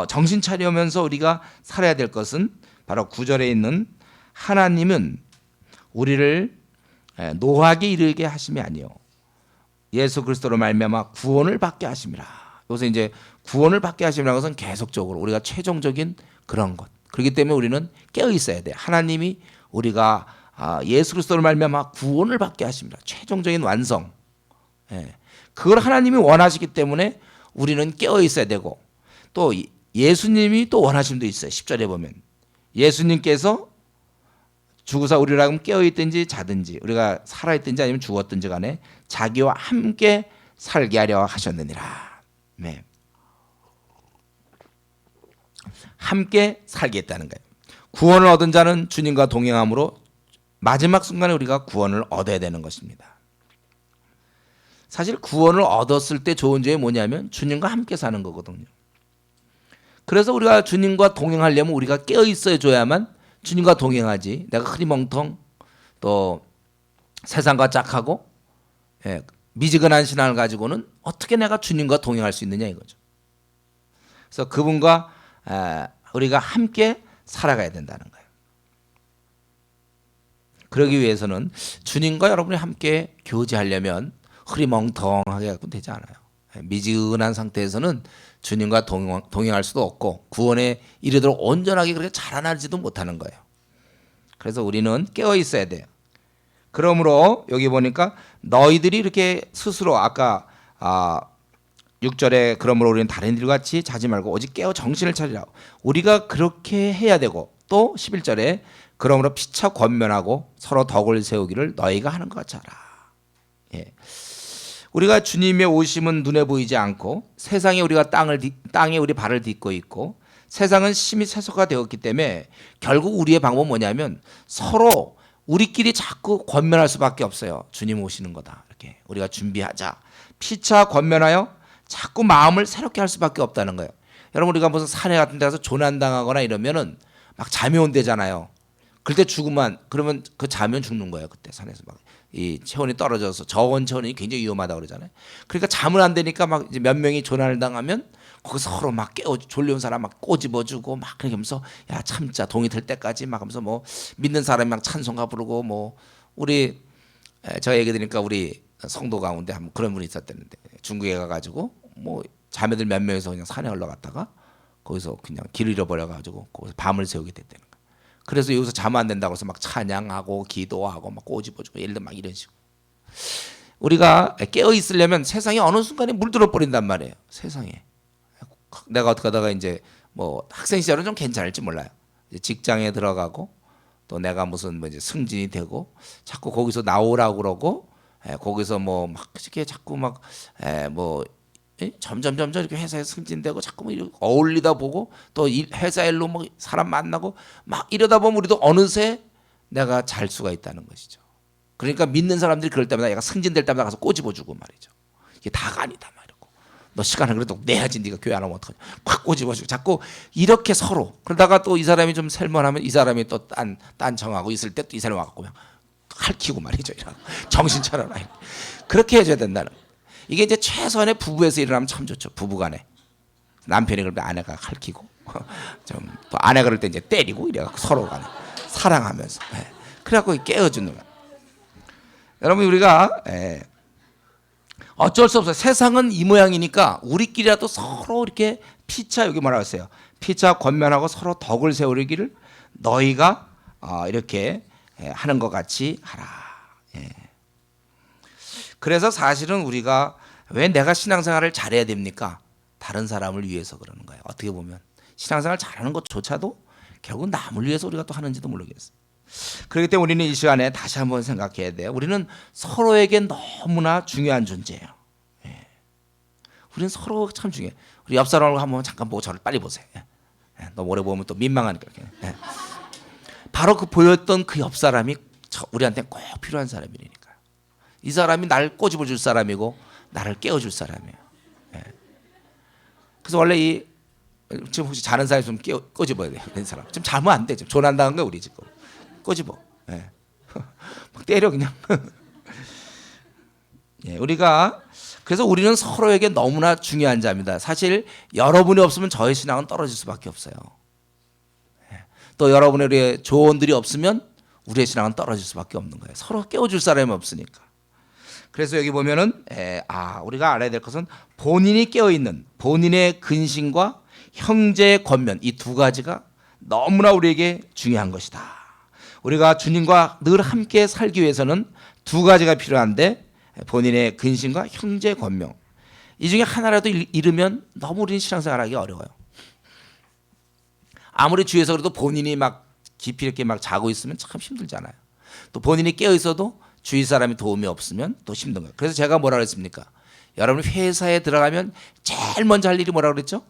정신 차리면서 우리가 살아야 될 것은 바로 9절에 있는 하나님은 우리를 노하게 이르게 하심이 아니요 예수 그리스도로 말미암아 구원을 받게 하심이라. 여기서 이제 구원을 받게 하심이라는 것은 계속적으로 우리가 최종적인 그런 것. 그렇기 때문에 우리는 깨어 있어야 돼. 하나님이 우리가 예수 그리스도로 말미암아 구원을 받게 하심이라. 최종적인 완성. 그걸 하나님이 원하시기 때문에 우리는 깨어 있어야 되고 또 예수님이 또 원하심도 있어요. 10절에 보면 예수님께서 죽으사 우리를 하여금 깨어있든지 자든지 우리가 살아있든지 아니면 죽었든지 간에 자기와 함께 살게 하려 하셨느니라. 네. 함께 살겠다는 거예요. 구원을 얻은 자는 주님과 동행함으로 마지막 순간에 우리가 구원을 얻어야 되는 것입니다. 사실 구원을 얻었을 때 좋은 점이 뭐냐면 주님과 함께 사는 거거든요. 그래서 우리가 주님과 동행하려면 우리가 깨어 있어 줘야만 주님과 동행하지. 내가 흐리멍텅 또 세상과 짝하고 미지근한 신앙을 가지고는 어떻게 내가 주님과 동행할 수 있느냐 이거죠. 그래서 그분과 우리가 함께 살아가야 된다는 거예요. 그러기 위해서는 주님과 여러분이 함께 교제하려면 흐리멍텅하게 갖고 되지 않아요. 미지근한 상태에서는 주님과 동행할 수도 없고 구원에 이르도록 온전하게 그렇게 자라나지도 못하는 거예요. 그래서 우리는 깨어 있어야 돼요. 그러므로 여기 보니까 너희들이 이렇게 스스로 아까 6절에 그러므로 우리는 다른 일같이 자지 말고 오직 깨어 정신을 차리라고 우리가 그렇게 해야 되고 또 11절에 그러므로 피차 권면하고 서로 덕을 세우기를 너희가 하는 것 같이 하라. 예. 우리가 주님의 오심은 눈에 보이지 않고 세상에 우리가 땅에 우리 발을 딛고 있고 세상은 심히 세속화 되었기 때문에 결국 우리의 방법은 뭐냐면 서로 우리끼리 자꾸 권면할 수밖에 없어요. 주님 오시는 거다. 이렇게 우리가 준비하자. 피차 권면하여 자꾸 마음을 새롭게 할 수밖에 없다는 거예요. 여러분 우리가 무슨 사내 같은 데 가서 조난당하거나 이러면은 막 잠이 온대잖아요. 그때 죽으면 그러면 그 자면 죽는 거예요. 그때 산에서 막 이 체온이 떨어져서 저온 체온이 굉장히 위험하다 그러잖아요. 그러니까 잠을 안 되니까 막 이제 몇 명이 조난을 당하면 거기서 서로 막 졸려온 사람 막 꼬집어주고 막 그렇게 하면서 야 참자 동이 될 때까지 막 하면서 뭐 믿는 사람이 막 찬송가 부르고 뭐 우리 저 얘기 들으니까 우리 성도 가운데 한번 그런 분이 있었다는데 중국에 가가지고 뭐 자매들 몇 명이서 그냥 산에 올라갔다가 거기서 그냥 길 잃어버려가지고 거기서 밤을 새우게 됐다는 거예요. 그래서 여기서 잠 안 된다고 해서 막 찬양하고 기도하고 막 꼬집어주고 예를 들면 막 이런 식으로 우리가 깨어 있으려면 세상에 어느 순간에 물들어 버린단 말이에요. 세상에 내가 어떻게 하다가 이제 뭐 학생 시절은 좀 괜찮을지 몰라요. 이제 직장에 들어가고 또 내가 무슨 뭐 이제 승진이 되고 자꾸 거기서 나오라고 그러고 거기서 뭐 막 이렇게 자꾸 막뭐 점점 이렇게 회사에 승진되고 자꾸 뭐 어울리다 보고 또 회사 일로 뭐 사람 만나고 막 이러다 보면 우리도 어느새 내가 잘 수가 있다는 것이죠. 그러니까 믿는 사람들이 그럴 때마다 얘가 승진될 때마다 가서 꼬집어주고 말이죠. 이게 다가 아니다 말이고 너 시간을 그래도 내야지 네가 교회 안 오면 어떡하냐 꽉 꼬집어주고 자꾸 이렇게 서로 그러다가 또 이 사람이 좀 살만하면 이 사람이 또 딴 정하고 있을 때 또 이 사람이 와갖고 그냥 할퀴고 말이죠. 이러고 정신 차려라 그렇게 해줘야 된다는 거예요. 이게 이제 최소한의 부부에서 일어나면 참 좋죠. 부부간에 남편이 그럴 때 아내가 할퀴고 좀 또 아내가 그럴 때 이제 때리고 이래갖고 서로 간에 사랑하면서 그래갖고 깨워주는 거예요. 여러분 우리가 어쩔 수 없어요. 세상은 이 모양이니까 우리끼리라도 서로 이렇게 피차 여기 뭐라고 했어요. 피차 권면하고 서로 덕을 세우기를 너희가 이렇게 하는 것 같이 하라. 그래서 사실은 우리가 왜 내가 신앙생활을 잘해야 됩니까? 다른 사람을 위해서 그러는 거예요. 어떻게 보면 신앙생활 잘하는 것조차도 결국 남을 위해서 우리가 또 하는지도 모르겠어요. 그렇기 때문에 우리는 이 시간에 다시 한번 생각해야 돼요. 우리는 서로에게 너무나 중요한 존재예요. 우리는 서로 참 중요해. 우리 옆 사람을 한번 잠깐 보고 저를 빨리 보세요. 너무 오래 보면 또 민망하니까. 바로 그 보였던 그 옆 사람이 우리한테 꼭 필요한 사람이니까. 이 사람이 날 꼬집어 줄 사람이고 나를 깨워줄 사람이에요. 그래서 원래 지금 혹시 자는 사람이 좀 꼬집어야 돼요. 그 사람 지금 자면 안 돼. 지금 조난당한 거야 우리 지금. 꼬집어. 막 때려 그냥. 우리가 그래서 우리는 서로에게 너무나 중요한 자입니다. 사실 여러분이 없으면 저의 신앙은 떨어질 수밖에 없어요. 또 여러분의 조언들이 없으면 우리의 신앙은 떨어질 수밖에 없는 거예요. 서로 깨워줄 사람이 없으니까. 그래서 여기 보면은 우리가 알아야 될 것은 본인이 깨어있는 본인의 근심과 형제의 권면 이 두 가지가 너무나 우리에게 중요한 것이다. 우리가 주님과 늘 함께 살기 위해서는 두 가지가 필요한데 본인의 근심과 형제의 권면 이 중에 하나라도 잃으면 너무 우리는 신앙생활하기 어려워요. 아무리 주위에서 그래도 본인이 막 깊이 이렇게 막 자고 있으면 참 힘들잖아요. 또 본인이 깨어 있어도 주위 사람이 도움이 없으면 또 힘든 거예요. 그래서 제가 뭐라 그랬습니까? 여러분 회사에 들어가면 제일 먼저 할 일이 뭐라고 그랬죠?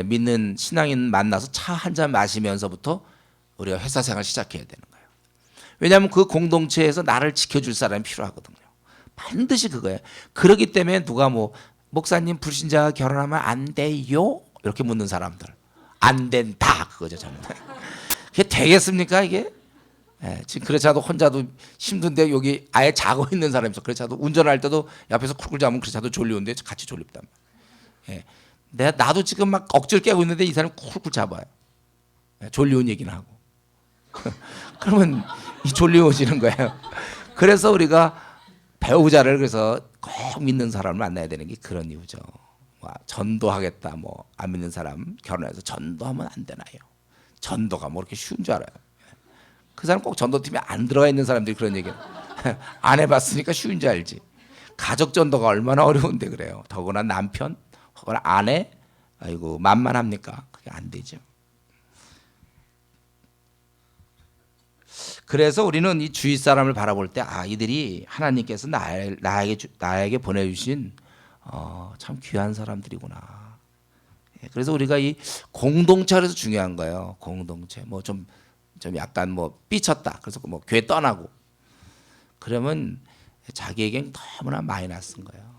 믿는 신앙인 만나서 차 한 잔 마시면서부터 우리가 회사 생활 시작해야 되는 거예요. 왜냐하면 그 공동체에서 나를 지켜줄 사람이 필요하거든요. 반드시 그거예요. 그렇기 때문에 누가 뭐 목사님 불신자가 결혼하면 안 돼요? 이렇게 묻는 사람들 안 된다 그거죠. 저는 그게 되겠습니까 이게? 지금 그렇지않아도 혼자도 힘든데 여기 아예 자고 있는 사람이 있어. 그렇지않아도 운전할 때도 옆에서 쿨쿨 자면 그렇지않아도 졸리운데 같이 졸립단 말이에요. 나도 지금 막 억지로 깨고 있는데 이 사람이 쿨쿨 잡아요. 졸리운 얘기는 하고. 그러면 이 졸리워지는 거예요. 그래서 우리가 배우자를 그래서 꼭 믿는 사람을 만나야 되는 게 그런 이유죠. 전도하겠다 뭐 안 믿는 사람 결혼해서 전도하면 안 되나요? 전도가 뭐 이렇게 쉬운 줄 알아요. 그 사람 꼭 전도팀에 안 들어가 있는 사람들이 그런 얘기를 안 해봤으니까 쉬운 줄 알지. 가족 전도가 얼마나 어려운데 그래요. 더구나 남편 혹은 아내 아이고 만만합니까? 그게 안 되죠. 그래서 우리는 이 주위 사람을 바라볼 때 이들이 하나님께서 나에게 보내주신 참 귀한 사람들이구나. 그래서 우리가 이 공동체에서 중요한 거예요. 공동체 좀 약간 삐쳤다. 그래서 교회 떠나고 그러면 자기에겐 너무나 마이너스인 거예요.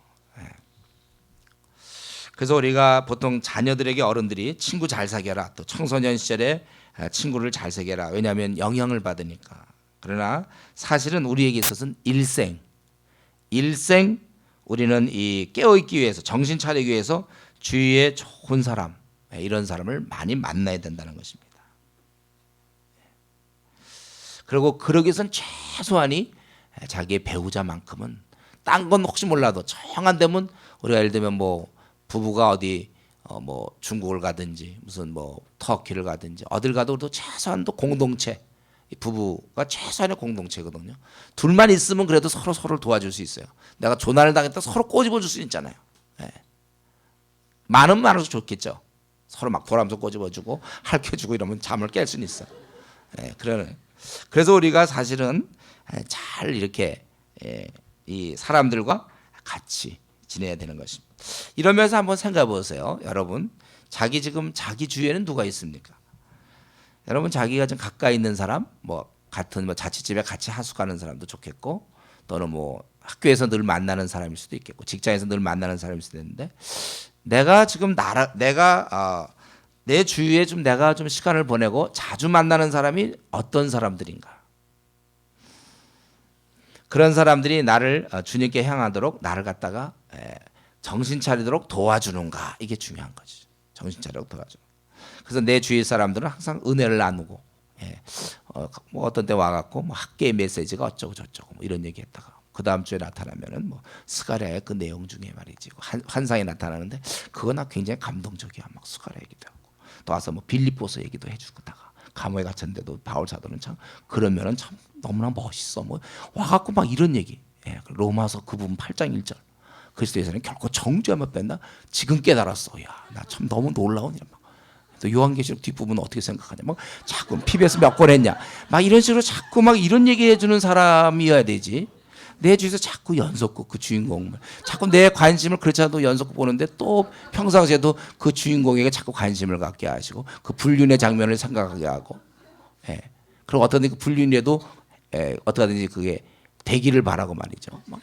그래서 우리가 보통 자녀들에게 어른들이 친구 잘 사귀어라, 또 청소년 시절에 친구를 잘 사귀어라. 왜냐하면 영향을 받으니까. 그러나 사실은 우리에게 있어서는 일생 우리는 이 깨어있기 위해서, 정신 차리기 위해서 주위에 좋은 사람, 이런 사람을 많이 만나야 된다는 것입니다. 그리고 그러기 위해서는 최소한이 자기의 배우자만큼은, 딴 건 혹시 몰라도 정한 되면, 우리가 예를 들면 부부가 어디 중국을 가든지 무슨 터키를 가든지 어딜 가도 최소한도 공동체, 부부가 최소한의 공동체거든요. 둘만 있으면 그래도 서로를 도와줄 수 있어요. 내가 조난을 당했다 서로 꼬집어 줄 수 있잖아요. 많아서 좋겠죠. 서로 막 돌아가면서 꼬집어주고 할켜주고 이러면 잠을 깰 수는 있어. 그래서 우리가 사실은 잘 이렇게 이 사람들과 같이 지내야 되는 것입니다. 이러면서 한번 생각해 보세요. 여러분, 자기 주위에는 누가 있습니까? 여러분, 자기가 좀 가까이 있는 사람, 같은 자취집에 같이 하숙하는 사람도 좋겠고, 또는 학교에서 늘 만나는 사람일 수도 있겠고, 직장에서 늘 만나는 사람일 수도 있는데, 내 주위에 내가 좀 시간을 보내고 자주 만나는 사람이 어떤 사람들인가? 그런 사람들이 나를 주님께 향하도록, 나를 갖다가 정신 차리도록 도와주는가? 이게 중요한 거지. 정신 차리도록 도와주는. 그래서 내 주위 사람들은 항상 은혜를 나누고, 어떤 때 와갖고 학계의 메시지가 어쩌고 저쩌고 이런 얘기했다가, 그 다음 주에 나타나면은 스가랴의 그 내용 중에 말이지, 환상이 나타나는데 그거 나 굉장히 감동적이야. 막 스가랴 얘기도 하고, 또 와서 빌립보서 얘기도 해주다가, 감옥에 갇혔는데도 바울 사도는 참 그러면은 참 너무나 멋있어. 와갖고 막 이런 얘기. 로마서 그 부분 8장 1절. 그리스도에서는 결코 정죄하면 뺀다. 지금 깨달았어. 야, 나 참 너무 놀라운 이런 막. 또 요한계시록 뒷부분 어떻게 생각하냐? 자꾸 PBS 몇 번 했냐? 막 이런 식으로 자꾸 막 이런 얘기해 주는 사람이어야 되지. 내 주위에서 자꾸 연속극 그 주인공, 자꾸 내 관심을 그렇지 않아도 연속극 보는데 또 평상시에도 그 주인공에게 자꾸 관심을 갖게 하시고, 그 불륜의 장면을 생각하게 하고, 그리고 어떤 그 불륜에도 어떻게 하든지 그게 되기를 바라고 말이죠. 막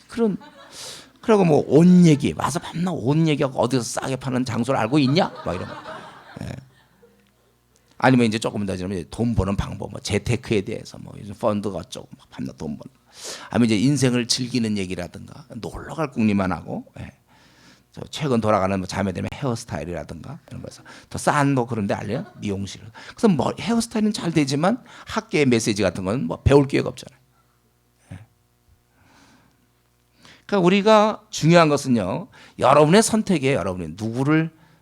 그리고 옷 얘기, 와서 밤낮 옷 얘기하고 어디서 싸게 파는 장소를 알고 있냐? 막 이런 거. 아니면 이제 조금 더 돈 버는 방법, 재테크에 대해서 요즘 펀드가 어쩌고 막 밤낮 돈 버는. 아니면 이제 인생을 즐기는 얘기라든가, 놀러 갈 궁리만 하고, 최근 돌아가는 자매들의 헤어스타일이라든가 이런 거에서 더 싼 그런 데 알려요? 미용실. 그래서 헤어스타일은 잘 되지만 학계의 메시지 같은 건 배울 기회가 없잖아요. 그러니까 우리가 중요한 것은요, 여러분의 선택이에요. 여러분이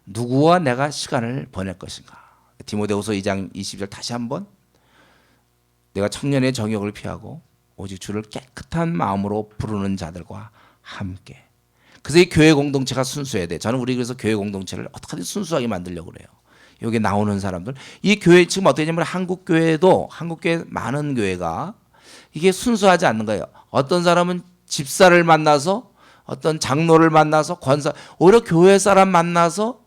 누구와 내가 시간을 보낼 것인가. 디모데후서 2장 20절 다시 한번, 내가 청년의 정욕을 피하고 오직 주를 깨끗한 마음으로 부르는 자들과 함께. 그래서 이 교회 공동체가 순수해야 돼. 저는 그래서 교회 공동체를 어떻게든 순수하게 만들려고 그래요. 여기 나오는 사람들, 이 교회 지금 어떻게 되냐면 한국 교회 많은 교회가 이게 순수하지 않는 거예요. 어떤 사람은 집사를 만나서, 어떤 장로를 만나서, 오히려 교회 사람 만나서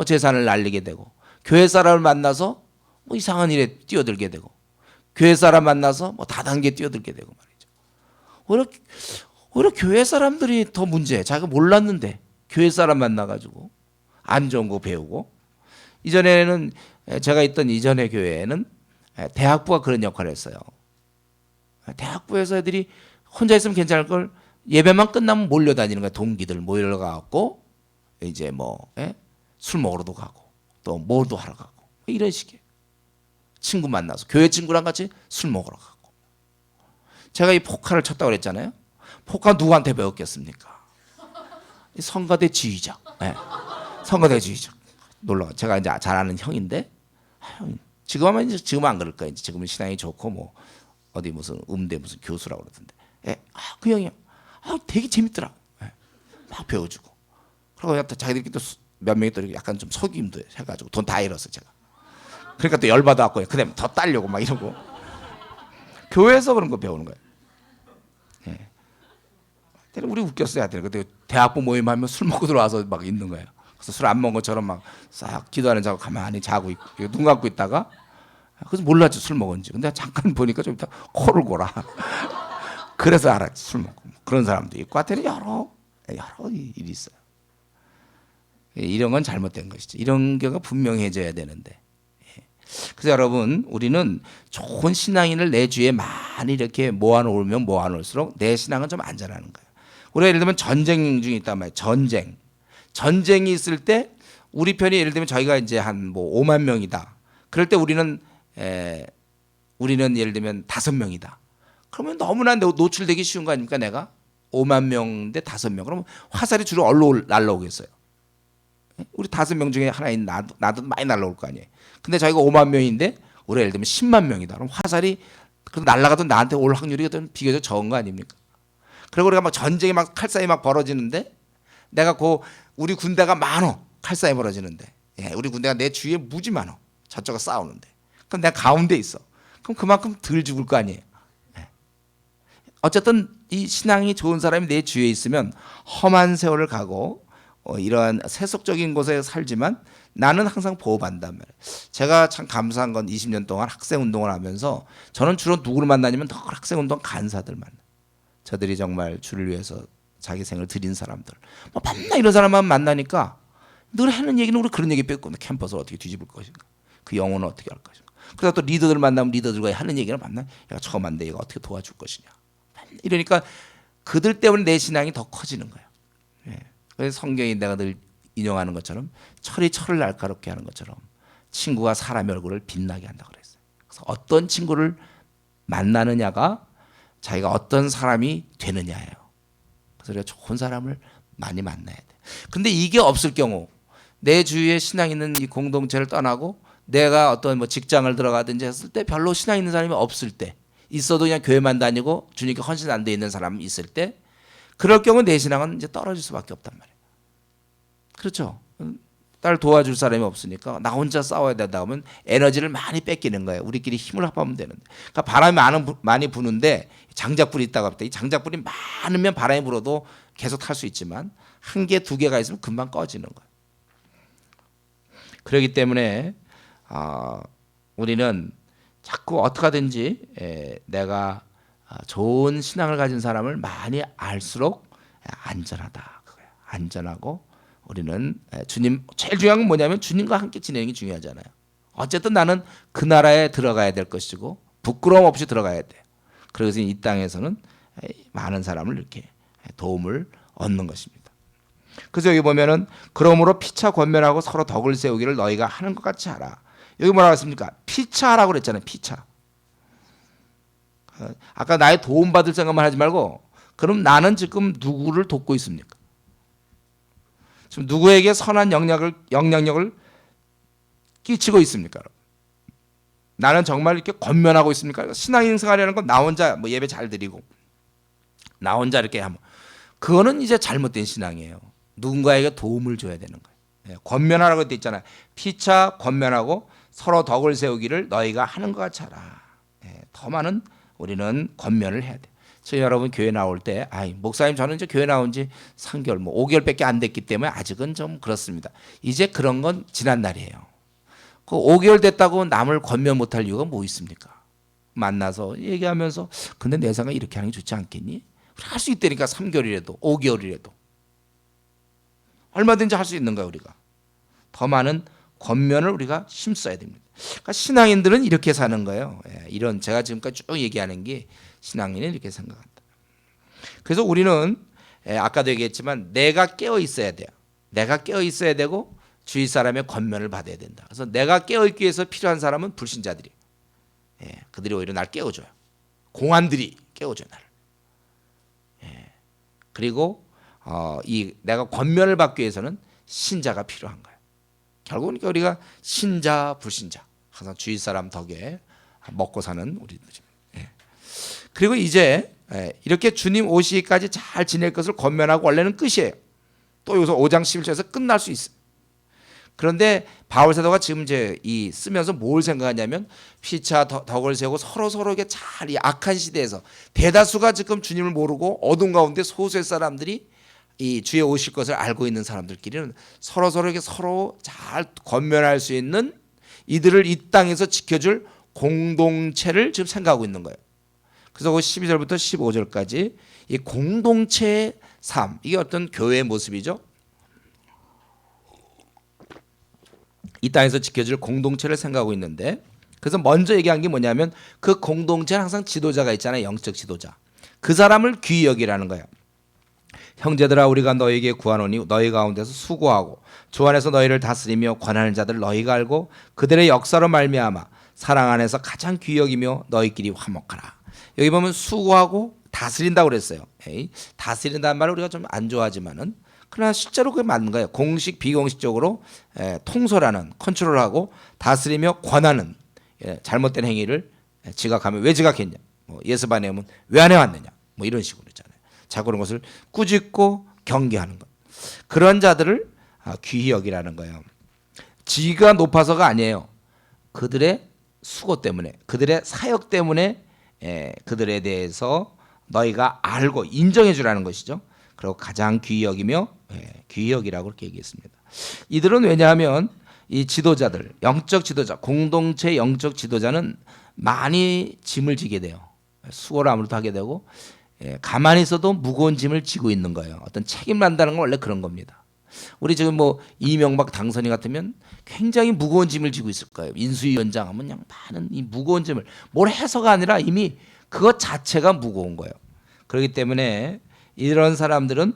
재산을 날리게 되고, 교회 사람을 만나서 이상한 일에 뛰어들게 되고, 교회 사람 만나서 다단계 뛰어들게 되고 말이죠. 오히려 교회 사람들이 더 문제예요. 자기가 몰랐는데 교회 사람 만나가지고 안 좋은 거 배우고. 이전에는 제가 있던 이전의 교회에는 대학부가 그런 역할을 했어요. 대학부에서 애들이 혼자 있으면 괜찮을 걸 예배만 끝나면 몰려다니는 거야. 동기들 모여가고 이제 술 먹으러도 가고 또 뭐도 하러 가고 이런 식이에요. 친구 만나서 교회 친구랑 같이 술 먹으러 가고. 제가 이 포카를 쳤다고 그랬잖아요. 포카 누구한테 배웠겠습니까? 성가대 지휘자. 성가대 지휘자. 놀러. 제가 이제 잘 아는 형인데, 지금은 안 그럴 거예요. 지금은 신앙이 좋고 어디 무슨 음대 무슨 교수라고 그러던데. 그 형이 되게 재밌더라고. 막 배워주고. 그리고 자기들끼리 또 몇 명이 또 약간 좀 속임도 해가지고 돈 다 잃었어 제가. 그러니까 또 열받아갖고 그다음에 더 따려고 막 이러고. 교회에서 그런 거 배우는 거예요. 예. 우리 웃겼어야 돼. 그때 대학부 모임하면 술 먹고 들어와서 막 있는 거예요. 그래서 술 안 먹은 것처럼 막 싹 기도하는 자고 가만히 자고 있고 눈 감고 있다가 그래서 몰랐죠 술 먹은지. 근데 잠깐 보니까 좀 이따 코를 골아. 그래서 알았지 술 먹고 그런 사람도 있고 하여튼 여러 일이 있어요. 이런 건 잘못된 것이죠. 이런 경우가 분명해져야 되는데. 그래서 여러분 우리는 좋은 신앙인을 내 주위에 많이 이렇게 모아놓으면 모아놓을수록 내 신앙은 좀 안전하는 거예요. 우리가 예를 들면 전쟁 중에 있단 말이에요. 전쟁이 있을 때 우리 편이 예를 들면 저희가 이제 한 뭐 5만 명이다. 그럴 때 우리는 예를 들면 5명이다. 그러면 너무나 노출되기 쉬운 거 아닙니까? 내가 5만 명 대 5명. 그러면 화살이 주로 어디로 날라오겠어요? 우리 5명 중에 하나인 나도 많이 날라올 거 아니에요. 근데 저희가 5만 명인데 우리 예를 들면 10만 명이다. 그럼 화살이 날라가도 나한테 올 확률이 비교적 적은 거 아닙니까? 그리고 우리가 막 전쟁이 막 칼싸움이 막 벌어지는데 내가 우리 군대가 많어. 칼싸움이 벌어지는데 우리 군대가 내 주위에 무지 많어. 저쪽가 싸우는데 그럼 내가 가운데 있어. 그럼 그만큼 덜 죽을 거 아니에요. 어쨌든 이 신앙이 좋은 사람이 내 주위에 있으면 험한 세월을 가고 이러한 세속적인 곳에 살지만 나는 항상 보호받는단 말이에요. 제가 참 감사한 건 20년 동안 학생운동을 하면서 저는 주로 누구를 만나냐면 늘 학생운동 간사들 만나요. 저들이 정말 주를 위해서 자기 생을 드린 사람들. 맨날 이런 사람만 만나니까 늘 하는 얘기는 우리 그런 얘기 뺏고 캠퍼스를 어떻게 뒤집을 것인가. 그 영혼을 어떻게 할 것인가. 그러다 또 리더들 만나면 리더들과 하는 얘기를 만나. 얘가 처음 왔는데 얘가 어떻게 도와줄 것이냐. 이러니까 그들 때문에 내 신앙이 더 커지는 거예요. 그래서 성경이 내가 늘 인용하는 것처럼 철이 철을 날카롭게 하는 것처럼 친구가 사람의 얼굴을 빛나게 한다고 그랬어요. 그래서 어떤 친구를 만나느냐가 자기가 어떤 사람이 되느냐예요. 그래서 우리가 좋은 사람을 많이 만나야 돼. 근데 이게 없을 경우 내 주위에 신앙 있는 이 공동체를 떠나고 내가 어떤 뭐 직장을 들어가든지 했을 때 별로 신앙 있는 사람이 없을 때 있어도 그냥 교회만 다니고 주님께 헌신 안 돼 있는 사람이 있을 때 그럴 경우 내 신앙은 이제 떨어질 수밖에 없단 말이에요. 그렇죠. 딸 도와줄 사람이 없으니까 나 혼자 싸워야 되다 보면 에너지를 많이 뺏기는 거예요. 우리끼리 힘을 합하면 되는데. 그러니까 바람이 많이 부는데 장작불이 있다고 합니다. 이 장작불이 많으면 바람이 불어도 계속 탈 수 있지만 한 개, 두 개가 있으면 금방 꺼지는 거예요. 그렇기 때문에 우리는 자꾸 어떻게 하든지 내가 좋은 신앙을 가진 사람을 많이 알수록 안전하다. 그거예요. 안전하고 우리는 주님 제일 중요한 건 뭐냐면 주님과 함께 지내는 게 중요하잖아요. 어쨌든 나는 그 나라에 들어가야 될 것이고 부끄러움 없이 들어가야 돼요. 그래서 이 땅에서는 많은 사람을 이렇게 도움을 얻는 것입니다. 그래서 여기 보면은 그러므로 피차 권면하고 서로 덕을 세우기를 너희가 하는 것 같이 하라. 여기 뭐라고 했습니까? 피차하라고 그랬잖아요. 피차. 아까 나의 도움받을 생각만 하지 말고 그럼 나는 지금 누구를 돕고 있습니까? 지금 누구에게 선한 영향력을 끼치고 있습니까? 나는 정말 이렇게 권면하고 있습니까? 신앙인 생활이라는 건 나 혼자 뭐 예배 잘 드리고 나 혼자 이렇게 하면 그거는 이제 잘못된 신앙이에요. 누군가에게 도움을 줘야 되는 거예요. 권면하라고 돼 있잖아요. 피차 권면하고 서로 덕을 세우기를 너희가 하는 것 같이 하라. 더 많은 우리는 권면을 해야 돼. 저희 여러분 교회 나올 때 목사님 저는 이제 교회 나온 지 3개월 뭐 5개월밖에 안 됐기 때문에 아직은 좀 그렇습니다. 이제 그런 건 지난 날이에요. 그 5개월 됐다고 남을 권면 못할 이유가 뭐 있습니까? 만나서 얘기하면서 근데 내 생각에 이렇게 하는 게 좋지 않겠니? 할 수 있다니까 3개월이라도 5개월이라도 얼마든지 할 수 있는 거야 우리가. 더 많은 권면을 우리가 힘써야 됩니다. 그러니까 신앙인들은 이렇게 사는 거예요. 이런 제가 지금까지 쭉 얘기하는 게 신앙인은 이렇게 생각한다. 그래서 우리는 아까도 얘기했지만 내가 깨어 있어야 돼요. 내가 깨어 있어야 되고 주위 사람의 권면을 받아야 된다. 그래서 내가 깨어 있기 위해서 필요한 사람은 불신자들이. 그들이 오히려 날 깨워줘요. 공안들이 깨워줘요 나를. 그리고 내가 권면을 받기 위해서는 신자가 필요한 거예요. 결국은 우리가 신자, 불신자 항상 주위 사람 덕에 먹고 사는 우리들입니다. 그리고 이제 이렇게 주님 오시기까지 잘 지낼 것을 권면하고 원래는 끝이에요. 또 여기서 5장 11절에서 끝날 수 있어요. 그런데 바울 사도가 지금 이제 이 쓰면서 뭘 생각하냐면 피차 덕을 세우고 서로에게 잘 이 악한 시대에서 대다수가 지금 주님을 모르고 어둠 가운데 소수의 사람들이 이 주의 오실 것을 알고 있는 사람들끼리는 서로에게 서로 잘 권면할 수 있는 이들을 이 땅에서 지켜줄 공동체를 지금 생각하고 있는 거예요. 그래서 12절부터 15절까지 이 공동체의 삶, 이게 어떤 교회의 모습이죠. 이 땅에서 지켜줄 공동체를 생각하고 있는데, 그래서 먼저 얘기한 게 뭐냐면 그 공동체는 항상 지도자가 있잖아요. 영적 지도자. 그 사람을 귀히 여기라는 거예요. 형제들아, 우리가 너에게 구하노니 너희 가운데서 수고하고 주 안에서 너희를 다스리며 권하는 자들 너희가 알고 그들의 역사로 말미암아 사랑 안에서 가장 귀히 여기며 너희끼리 화목하라. 여기 보면 수고하고 다스린다고 그랬어요. 다스린다는 말을 우리가 좀 안 좋아하지만은 그러나 실제로 그게 맞는 거예요. 공식 비공식적으로 통솔하는, 컨트롤하고 다스리며 권하는 잘못된 행위를 지각하면 왜 지각했냐, 예습 안 해오면 왜 안 해왔느냐, 이런 식으로 있잖아요. 자꾸 그런 것을 꾸짖고 경계하는 것, 그런 자들을 귀히 여기라는 거예요. 지위가 높아서가 아니에요. 그들의 수고 때문에, 그들의 사역 때문에 그들에 대해서 너희가 알고 인정해 주라는 것이죠. 그리고 가장 귀히 여기며 귀히 여기라고 그렇게 얘기했습니다. 이들은 왜냐하면 이 지도자들, 영적 지도자, 공동체 영적 지도자는 많이 짐을 지게 돼요. 수고를 아무래도 하게 되고 가만히 있어도 무거운 짐을 지고 있는 거예요. 어떤 책임을 한다는 건 원래 그런 겁니다. 우리 지금 이명박 당선인 같으면 굉장히 무거운 짐을 지고 있을 거예요. 인수위원장 하면 그냥 많은 이 무거운 짐을 뭘 해서가 아니라 이미 그것 자체가 무거운 거예요. 그렇기 때문에 이런 사람들은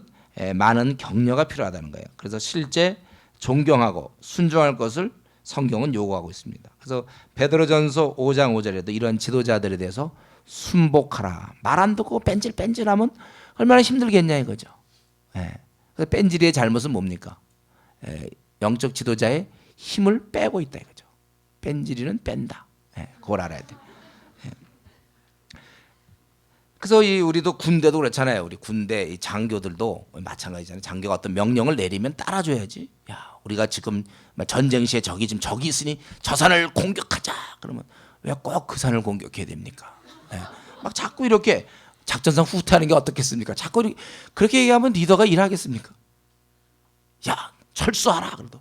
많은 격려가 필요하다는 거예요. 그래서 실제 존경하고 순종할 것을 성경은 요구하고 있습니다. 그래서 베드로전서 5장 5절에도 이런 지도자들에 대해서 순복하라. 말 안 듣고 뺀질뺀질하면 얼마나 힘들겠냐 이거죠. 그래서 뺀질이의 잘못은 뭡니까? 영적 지도자의 힘을 빼고 있다 이거죠. 뺀질이는 뺀다. 그걸 알아야 돼. 그래서 우리도 군대도 그렇잖아요. 우리 군대 이 장교들도 마찬가지잖아요. 장교가 어떤 명령을 내리면 따라줘야지. 야, 우리가 지금 전쟁 시에 지금 적이 있으니 저 산을 공격하자. 그러면 왜 꼭 그 산을 공격해야 됩니까? 막 자꾸 이렇게 작전상 후퇴하는 게 어떻겠습니까? 자꾸 그렇게 얘기하면 리더가 일하겠습니까? 야, 철수하라. 그래도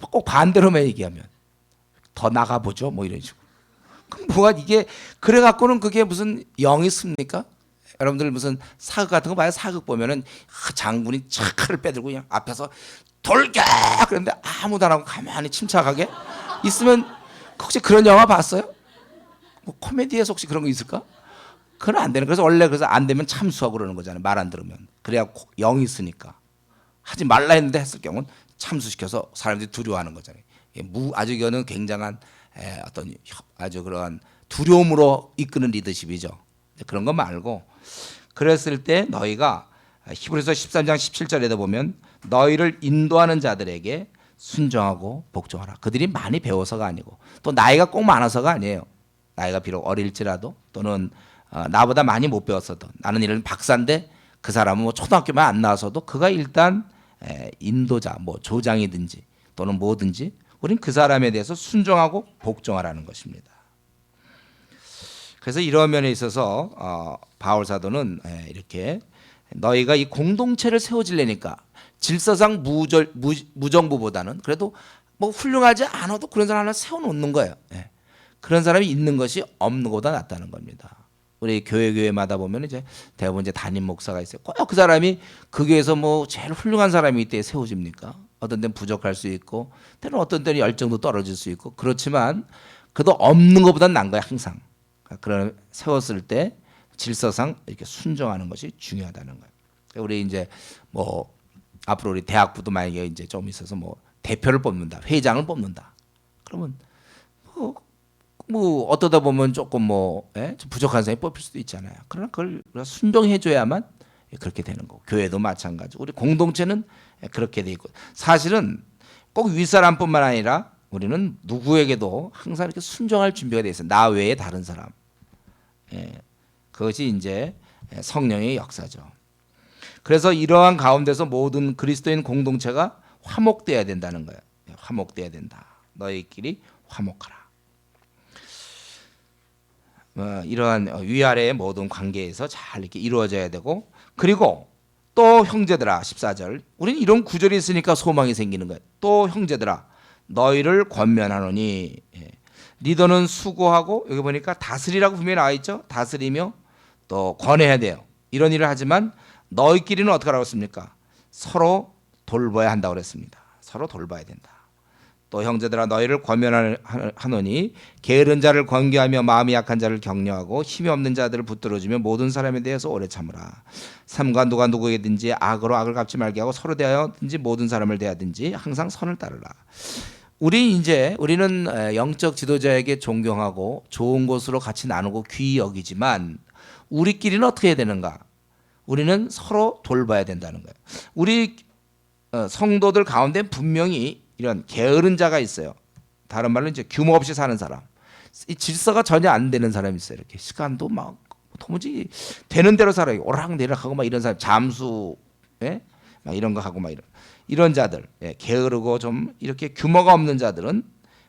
꼭 반대로만 얘기하면 더 나가보죠. 이런 식으로. 그럼 뭐가 이게 그래 갖고는 그게 무슨 영이 씁니까? 여러분들 무슨 사극 같은 거 봐요. 사극 보면은 장군이 착 칼을 빼들고 그냥 앞에서 돌격 그런데 아무도 안 하고 가만히 침착하게 있으면 혹시 그런 영화 봤어요? 코미디에서 혹시 그런 거 있을까? 그건 안 되는. 그래서 원래 그래서 안 되면 참수하고 그러는 거잖아요. 말 안 들으면. 그래야 영이 있으니까. 하지 말라 했는데 했을 경우는 참수시켜서 사람들이 두려워하는 거잖아요. 아주 이거는 굉장한 어떤 아주 그러한 두려움으로 이끄는 리더십이죠. 그런 거 말고 그랬을 때 너희가 히브리서 13장 17절에도 보면 너희를 인도하는 자들에게 순종하고 복종하라. 그들이 많이 배워서가 아니고 또 나이가 꼭 많아서가 아니에요. 나이가 비록 어릴지라도 또는 나보다 많이 못 배웠어도 나는 이런 박사인데 그 사람은 초등학교만 안 나와서도 그가 일단 인도자 조장이든지 또는 뭐든지 우린 그 사람에 대해서 순종하고 복종하라는 것입니다. 그래서 이런 면에 있어서 바울 사도는 이렇게 너희가 이 공동체를 세워지려니까 질서상 무정부보다는 그래도 훌륭하지 않아도 그런 사람 하나 세워놓는 거예요. 그런 사람이 있는 것이 없는 것보다 낫다는 겁니다. 우리 교회마다 보면 이제 대부분 이제 담임 목사가 있어요. 꼭 그 사람이 그 교회에서 제일 훌륭한 사람이 이때 세워집니까? 어떤 때는 부족할 수 있고, 때는 어떤 때는 열정도 떨어질 수 있고, 그렇지만 그도 없는 것보다는 난 거야 항상. 그런 세웠을 때 질서상 이렇게 순종하는 것이 중요하다는 거예요. 우리 이제 앞으로 우리 대학부도 만약에 이제 좀 있어서 대표를 뽑는다, 회장을 뽑는다. 그러면 어떠다 보면 조금 좀 부족한 사람이 뽑힐 수도 있잖아요. 그러나 그걸 순종해줘야만 그렇게 되는 거고, 교회도 마찬가지. 우리 공동체는 그렇게 돼 있고, 사실은 꼭 윗사람뿐만 아니라 우리는 누구에게도 항상 이렇게 순종할 준비가 돼 있어요. 나 외에 다른 사람. 그것이 이제 성령의 역사죠. 그래서 이러한 가운데서 모든 그리스도인 공동체가 화목돼야 된다는 거예요. 화목돼야 된다. 너희끼리 화목하라. 이러한 위아래의 모든 관계에서 잘 이렇게 이루어져야 되고, 그리고 또 형제들아 14절, 우리는 이런 구절이 있으니까 소망이 생기는 거예요. 또 형제들아 너희를 권면하노니. 리더는 수고하고, 여기 보니까 다스리라고 분명히 나와 있죠. 다스리며 또 권해야 돼요. 이런 일을 하지만 너희끼리는 어떻게 하라고 했습니까? 서로 돌봐야 한다고 그랬습니다. 서로 돌봐야 된다. 또 형제들아 너희를 권면하노니 게으른 자를 권계하며 마음이 약한 자를 격려하고 힘이 없는 자들을 붙들어주며 모든 사람에 대해서 오래 참으라. 삼가 누가 누구에든지 악으로 악을 갚지 말게 하고 서로 대하든지 모든 사람을 대하든지 항상 선을 따르라. 우리는 영적 지도자에게 존경하고 좋은 것으로 같이 나누고 귀히 여기지만 우리끼리는 어떻게 해야 되는가? 우리는 서로 돌봐야 된다는 거예요. 우리 성도들 가운데 분명히 이런 게으른 자가 있어요. 다른 말로 이제 규모 없이 사는 사람, 이 질서가 전혀 안 되는 사람이 있어요. 이렇게 시간도 막 도무지 되는 대로 살아요. 오락내락하고 막 이런 사람, 잠수, 막 이런 거 하고 막 이런 자들, 게으르고 좀 이렇게 규모가 없는 자들은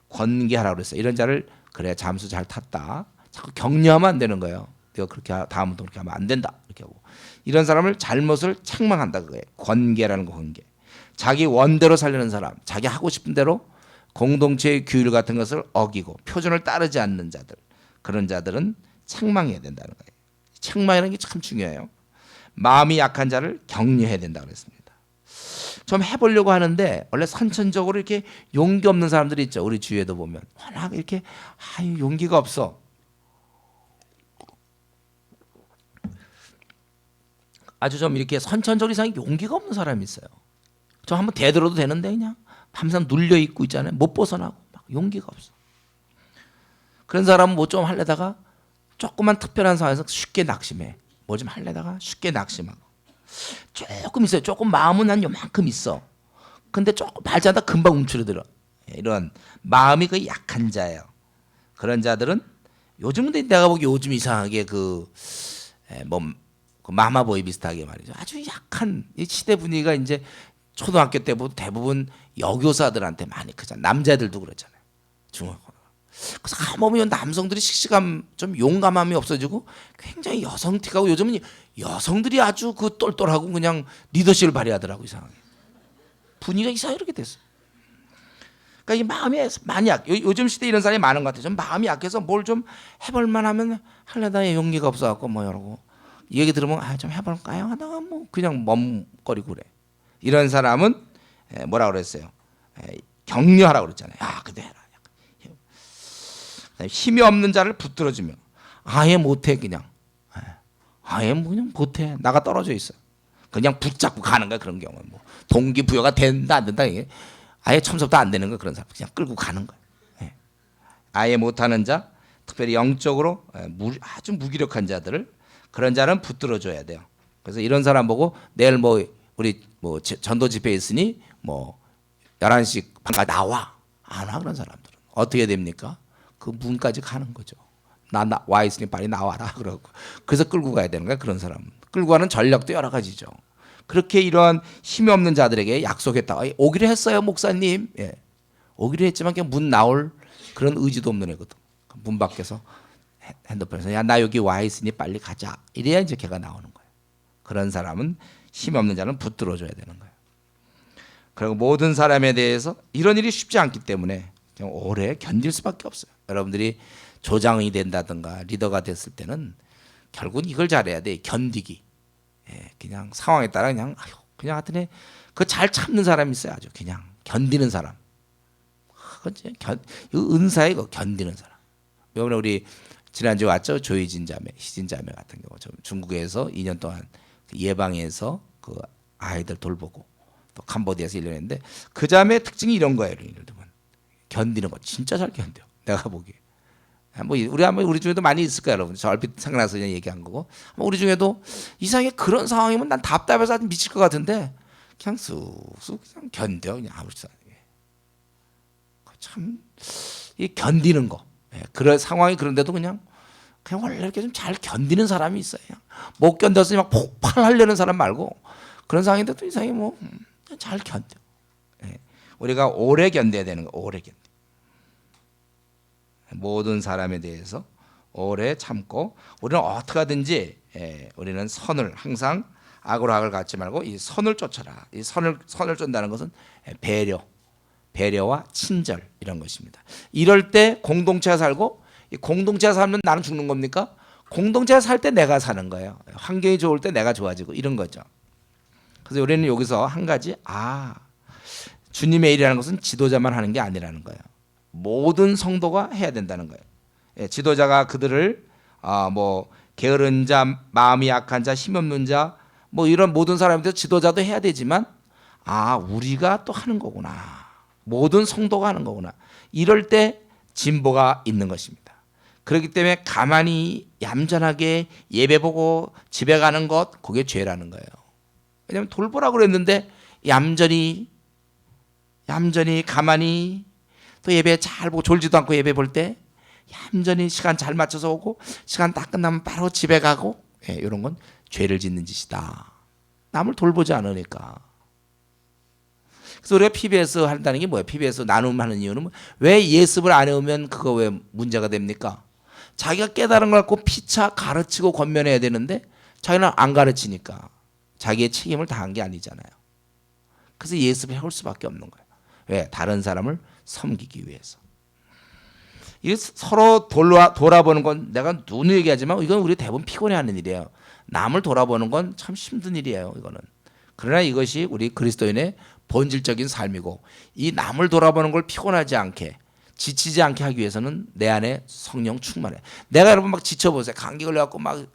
권계하라고 그랬어요. 이런 자를 그래 잠수 잘 탔다. 자꾸 격려하면 안 되는 거예요. 내가 그렇게 다음부터 그렇게 하면 안 된다. 이렇게 하고 이런 사람을 잘못을 책망한다 그거예요. 권계라는 거 권계. 자기 원대로 살려는 사람, 자기 하고 싶은 대로 공동체의 규율 같은 것을 어기고 표준을 따르지 않는 자들, 그런 자들은 책망해야 된다는 거예요. 책망이라는 게 참 중요해요. 마음이 약한 자를 격려해야 된다고 그랬습니다. 좀 해보려고 하는데 원래 선천적으로 이렇게 용기 없는 사람들이 있죠. 우리 주위에도 보면 워낙 이렇게 용기가 없어. 아주 좀 이렇게 선천적으로 이상하게 용기가 없는 사람이 있어요. 저 한번 대들어도 되는데 그냥 밤새 눌려 있고 있잖아요. 못 벗어나고 막 용기가 없어. 그런 사람은 뭐 좀 하려다가 조그만 특별한 상황에서 쉽게 낙심해. 뭐 좀 하려다가 쉽게 낙심하고. 조금 있어요. 조금 마음은 한 요만큼 있어. 근데 조금 발자다 금방 움츠러들어. 이런 마음이 그 약한 자예요. 그런 자들은 요즘은 내가 보기 요즘 이상하게 그 마마보이 비슷하게 말이죠. 아주 약한 이 시대 분위기가 이제 초등학교 때부터 대부분 여교사들한테 많이 크잖아요. 남자들도 그렇잖아요. 중학교. 그래서 가보면 남성들이 씩씩함, 좀 용감함이 없어지고 굉장히 여성틱하고 요즘은 여성들이 아주 그 똘똘하고 그냥 리더십을 발휘하더라고 이상하게. 분위기가 이상하게 이렇게 됐어. 그러니까 이 마음이 많이 요즘 시대에 이런 사람이 많은 것 같아요. 좀 마음이 약해서 뭘 좀 해볼 만하면 하려다 용기가 없어갖고 뭐 이러고 이 얘기 들으면 좀 해볼까요? 하다가 뭐 그냥 멈거리고 그래. 이런 사람은 뭐라 그랬어요? 격려하라고 그랬잖아요. 근데 해라. 힘이 없는 자를 붙들어주며 아예 못해 그냥. 아예 그냥 못해. 나가 떨어져 있어. 그냥 붙잡고 가는 거야. 그런 경우는 뭐 동기부여가 된다 안 된다 이게 아예 첨섭도 안 되는 거 그런 사람 그냥 끌고 가는 거야. 아예 못하는 자, 특별히 영적으로 아주 무기력한 자들을 그런 자는 붙들어줘야 돼요. 그래서 이런 사람 보고 내일 우리 전도 집회 있으니 11시 반까지 나와. 안 와 그런 사람들은 어떻게 됩니까? 그 문까지 가는 거죠. 나 와 있으니 빨리 나와라 그러고 그래서 끌고 가야 되는 거야. 그런 사람은 끌고 가는 전략도 여러 가지죠. 그렇게 이러한 힘이 없는 자들에게 약속했다. 오기로 했어요 목사님. 오기로 했지만 그냥 문 나올 그런 의지도 없는 애거든. 문 밖에서 핸드폰에서 야 나 여기 와 있으니 빨리 가자. 이래야 이제 걔가 나오는 거예요. 그런 사람은 힘이 없는 자는 붙들어줘야 되는 거예요. 그리고 모든 사람에 대해서 이런 일이 쉽지 않기 때문에 그냥 오래 견딜 수밖에 없어요. 여러분들이 조장이 된다든가 리더가 됐을 때는 결국은 이걸 잘해야 돼. 견디기. 그냥 상황에 따라 그냥 하여튼 그 잘 참는 사람이 있어요. 아주 그냥 견디는 사람. 은사에 견디는 사람. 이번에 우리 지난주에 왔죠. 조이진 자매, 희진 자매 같은 경우 중국에서 2년 동안 예방에서 그 아이들 돌보고 또 캄보디아에서 1년 했는데 그 자매의 특징이 이런 거예요. 예를 들면 견디는 거 진짜 잘 견뎌. 내가 보기에. 우리 중에도 많이 있을 거예요, 여러분. 저 얼핏 생각나서 그냥 얘기한 거고. 우리 중에도 이상하게 그런 상황이면 난 답답해서 아주 미칠 것 같은데 그냥 쑥쑥 그냥 견뎌. 그냥 아무렇지도 않게. 참 이 견디는 거. 그런 상황이 그런데도 그냥 원래 이렇게 좀 잘 견디는 사람이 있어요. 못 견뎠으니 막 폭발하려는 사람 말고 그런 상황인데도 이상하게 잘 견뎌. 우리가 오래 견뎌야 되는 거. 오래 견뎌. 모든 사람에 대해서 오래 참고 우리는 어떻게 하든지 우리는 선을 항상 악으로 악을 갚지 말고 이 선을 쫓아라. 이 선을 쫓는다는 것은 배려와 친절 이런 것입니다. 이럴 때 공동체가 살고, 이 공동체가 살면 나는 죽는 겁니까? 공동체가 살 때 내가 사는 거예요. 환경이 좋을 때 내가 좋아지고 이런 거죠. 그래서 우리는 여기서 한 가지, 주님의 일이라는 것은 지도자만 하는 게 아니라는 거예요. 모든 성도가 해야 된다는 거예요. 지도자가 그들을 게으른 자, 마음이 약한 자, 힘없는 자, 이런 모든 사람들 지도자도 해야 되지만 우리가 또 하는 거구나. 모든 성도가 하는 거구나. 이럴 때 진보가 있는 것입니다. 그렇기 때문에 가만히 얌전하게 예배 보고 집에 가는 것, 그게 죄라는 거예요. 왜냐하면 돌보라고 그랬는데 얌전히 가만히 또 예배 잘 보고 졸지도 않고 예배 볼 때 얌전히 시간 잘 맞춰서 오고 시간 딱 끝나면 바로 집에 가고, 이런 건 죄를 짓는 짓이다. 남을 돌보지 않으니까. 그래서 우리가 PBS 한다는 게 뭐예요? PBS 나눔하는 이유는 왜 예습을 안 해오면 그거 왜 문제가 됩니까? 자기가 깨달은 걸 갖고 피차 가르치고 권면해야 되는데 자기는 안 가르치니까 자기의 책임을 다한 게 아니잖아요. 그래서 예습을 해올 수밖에 없는 거예요. 왜? 다른 사람을 섬기기 위해서. 이게 서로 돌아보는 건 내가 누누이 얘기하지만 이건 우리 대부분 피곤해하는 일이에요. 남을 돌아보는 건 참 힘든 일이에요. 이거는. 그러나 이것이 우리 그리스도인의 본질적인 삶이고, 이 남을 돌아보는 걸 피곤하지 않게 지치지 않게 하기 위해서는 내 안에 성령 충만해. 내가 여러분 막 지쳐보세요. 감기 걸려갖고 막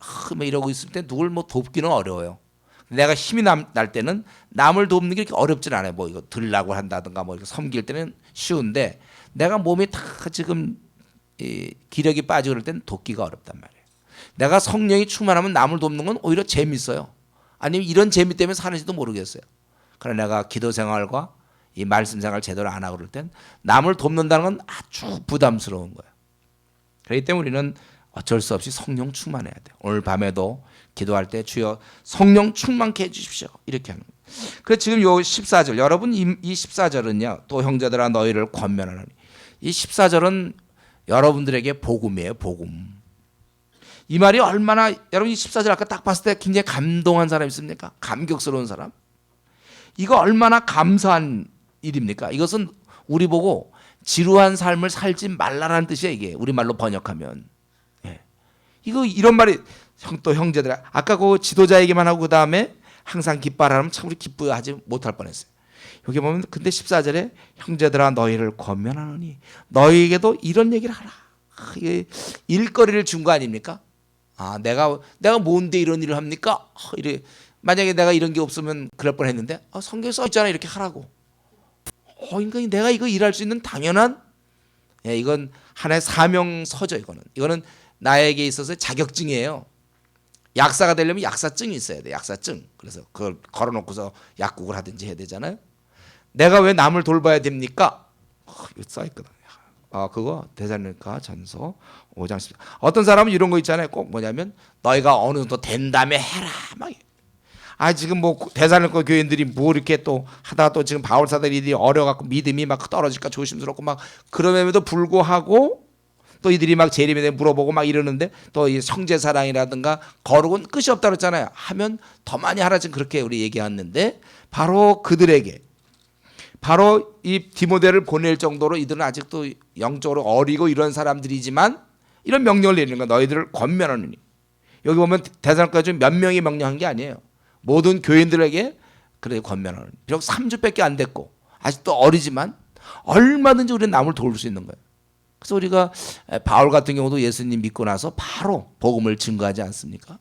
이러고 있을 때 누굴 돕기는 어려워요. 내가 힘이 날 때는 남을 돕는 게 그렇게 어렵진 않아요. 이거 들라고 한다든가 이렇게 섬길 때는 쉬운데, 내가 몸이 다 지금 기력이 빠지고 그럴 때는 돕기가 어렵단 말이에요. 내가 성령이 충만하면 남을 돕는 건 오히려 재밌어요. 아니면 이런 재미 때문에 사는지도 모르겠어요. 그러나 내가 기도 생활과 이 말씀 생활 제대로 안 하고 그럴 땐 남을 돕는다는 건 아주 부담스러운 거예요. 그렇기 때문에 우리는 어쩔 수 없이 성령 충만해야 돼요. 오늘 밤에도 기도할 때 주여 성령 충만케 해주십시오. 이렇게 하는 거예요. 그래서 지금 요 14절, 여러분 이 14절은요. 또 형제들아 너희를 권면하노니, 이 14절은 여러분들에게 복음이에요. 복음. 이 말이 얼마나, 여러분 이 14절 아까 딱 봤을 때 굉장히 감동한 사람 있습니까? 감격스러운 사람. 이거 얼마나 감사한 일입니까? 이것은 우리 보고 지루한 삶을 살지 말라라는 뜻이에요. 이게 우리말로 번역하면. 이거 이런 말이, 또 형제들아, 아까 그 지도자 얘기만 하고 그 다음에 항상 기뻐하라면 참 우리 기뻐하지 못할 뻔했어요. 여기 보면 근데 14절에 형제들아 너희를 권면하노니, 너희에게도 이런 얘기를 하라. 이게 일거리를 준 거 아닙니까? 내가 뭔데 이런 일을 합니까? 이래. 만약에 내가 이런 게 없으면 그럴 뻔했는데 성경에 써 있잖아 이렇게 하라고. 인간이 내가 이거 일할 수 있는 당연한, 이건 하나의 사명서죠. 이거는 나에게 있어서 자격증이에요. 약사가 되려면 약사증이 있어야 돼. 약사증. 그래서 그걸 걸어놓고서 약국을 하든지 해야 되잖아요. 내가 왜 남을 돌봐야 됩니까? 이거 써있거든. 그거 데살로니가 전서 5장 10. 어떤 사람은 이런 거 있잖아요. 꼭 뭐냐면 너희가 어느 정도 된 다음에 해라. 지금 데살로니가 교인들이 이렇게 또 하다가 또 지금 바울 사도들이 어려갖고 믿음이 막 떨어질까 조심스럽고 그럼에도 불구하고 또 이들이 재림에 대해 물어보고 이러는데 또 이 성제사랑이라든가 거룩은 끝이 없다 그랬잖아요. 하면 더 많이 하라 지금 그렇게 우리 얘기했는데, 바로 그들에게, 바로 이 디모데를 보낼 정도로 이들은 아직도 영적으로 어리고 이런 사람들이지만 이런 명령을 내리는 거야. 너희들을 권면하느니. 여기 보면 데살로니가서 몇 명이 명령한 게 아니에요. 모든 교인들에게 그래 권면하느니. 비록 3주밖에 안 됐고 아직도 어리지만 얼마든지 우리는 남을 도울 수 있는 거예요. 그래서 우리가 바울 같은 경우도 예수님 믿고 나서 바로 복음을 증거하지 않습니까?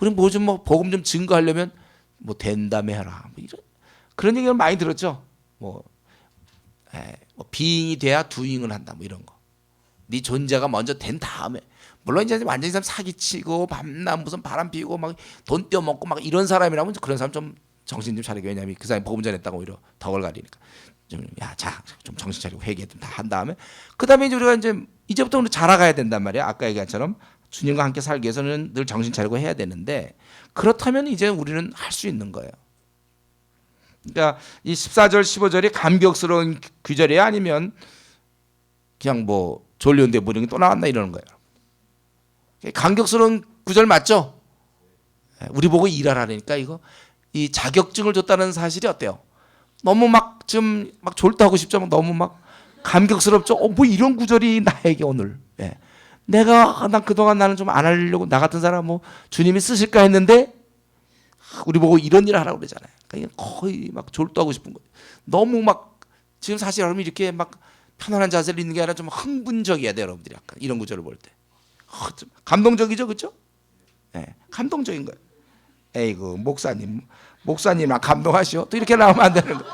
우리는 복음 좀 증거하려면 된다며 해라. 이런 그런 얘기를 많이 들었죠. 비잉이 돼야 두잉을 한다. 이런 거. 네 존재가 먼저 된 다음에, 물론 이제 완전히 사기치고 밤낮 무슨 바람 피우고 돈 떼어먹고 이런 사람이라면 그런 사람 좀 정신 좀 차리게. 왜냐하면 그 사람이 복음 전했다고 오히려 덕을 가리니까. 좀 정신 차리고 회개 좀 다 한 다음에 그다음에 이제 우리가 이제부터 우리 자라가야 된단 말이야. 아까 얘기한 것처럼 주님과 함께 살기 위해서는 늘 정신 차리고 해야 되는데, 그렇다면 이제 우리는 할 수 있는 거예요. 그러니까 이 14절 15절이 감격스러운 구절이야 아니면 그냥 뭐 졸려온데 무령이 또 나왔나 이러는 거예요. 감격스러운 구절 맞죠? 우리 보고 일하라니까 이거 이 자격증을 줬다는 사실이 어때요? 너무 막 지금 막 졸도하고 싶죠? 너무 막 감격스럽죠? 뭐 이런 구절이 나에게 오늘. 예. 난 그동안 나는 좀 안 하려고 나 같은 사람 뭐 주님이 쓰실까 했는데 우리 보고 이런 일을 하라고 그러잖아요. 그러니까 거의 막 졸도하고 싶은 거예요. 너무 막 지금 사실 여러분 이렇게 막 편안한 자세를 있는 게 아니라 좀 흥분적이어야 돼요, 여러분들이 약간 이런 구절을 볼 때. 좀 감동적이죠, 그렇죠? 네, 감동적인 거예요. 에이구 목사님아 감동하시오. 또 이렇게 나오면 안 되는 거예요.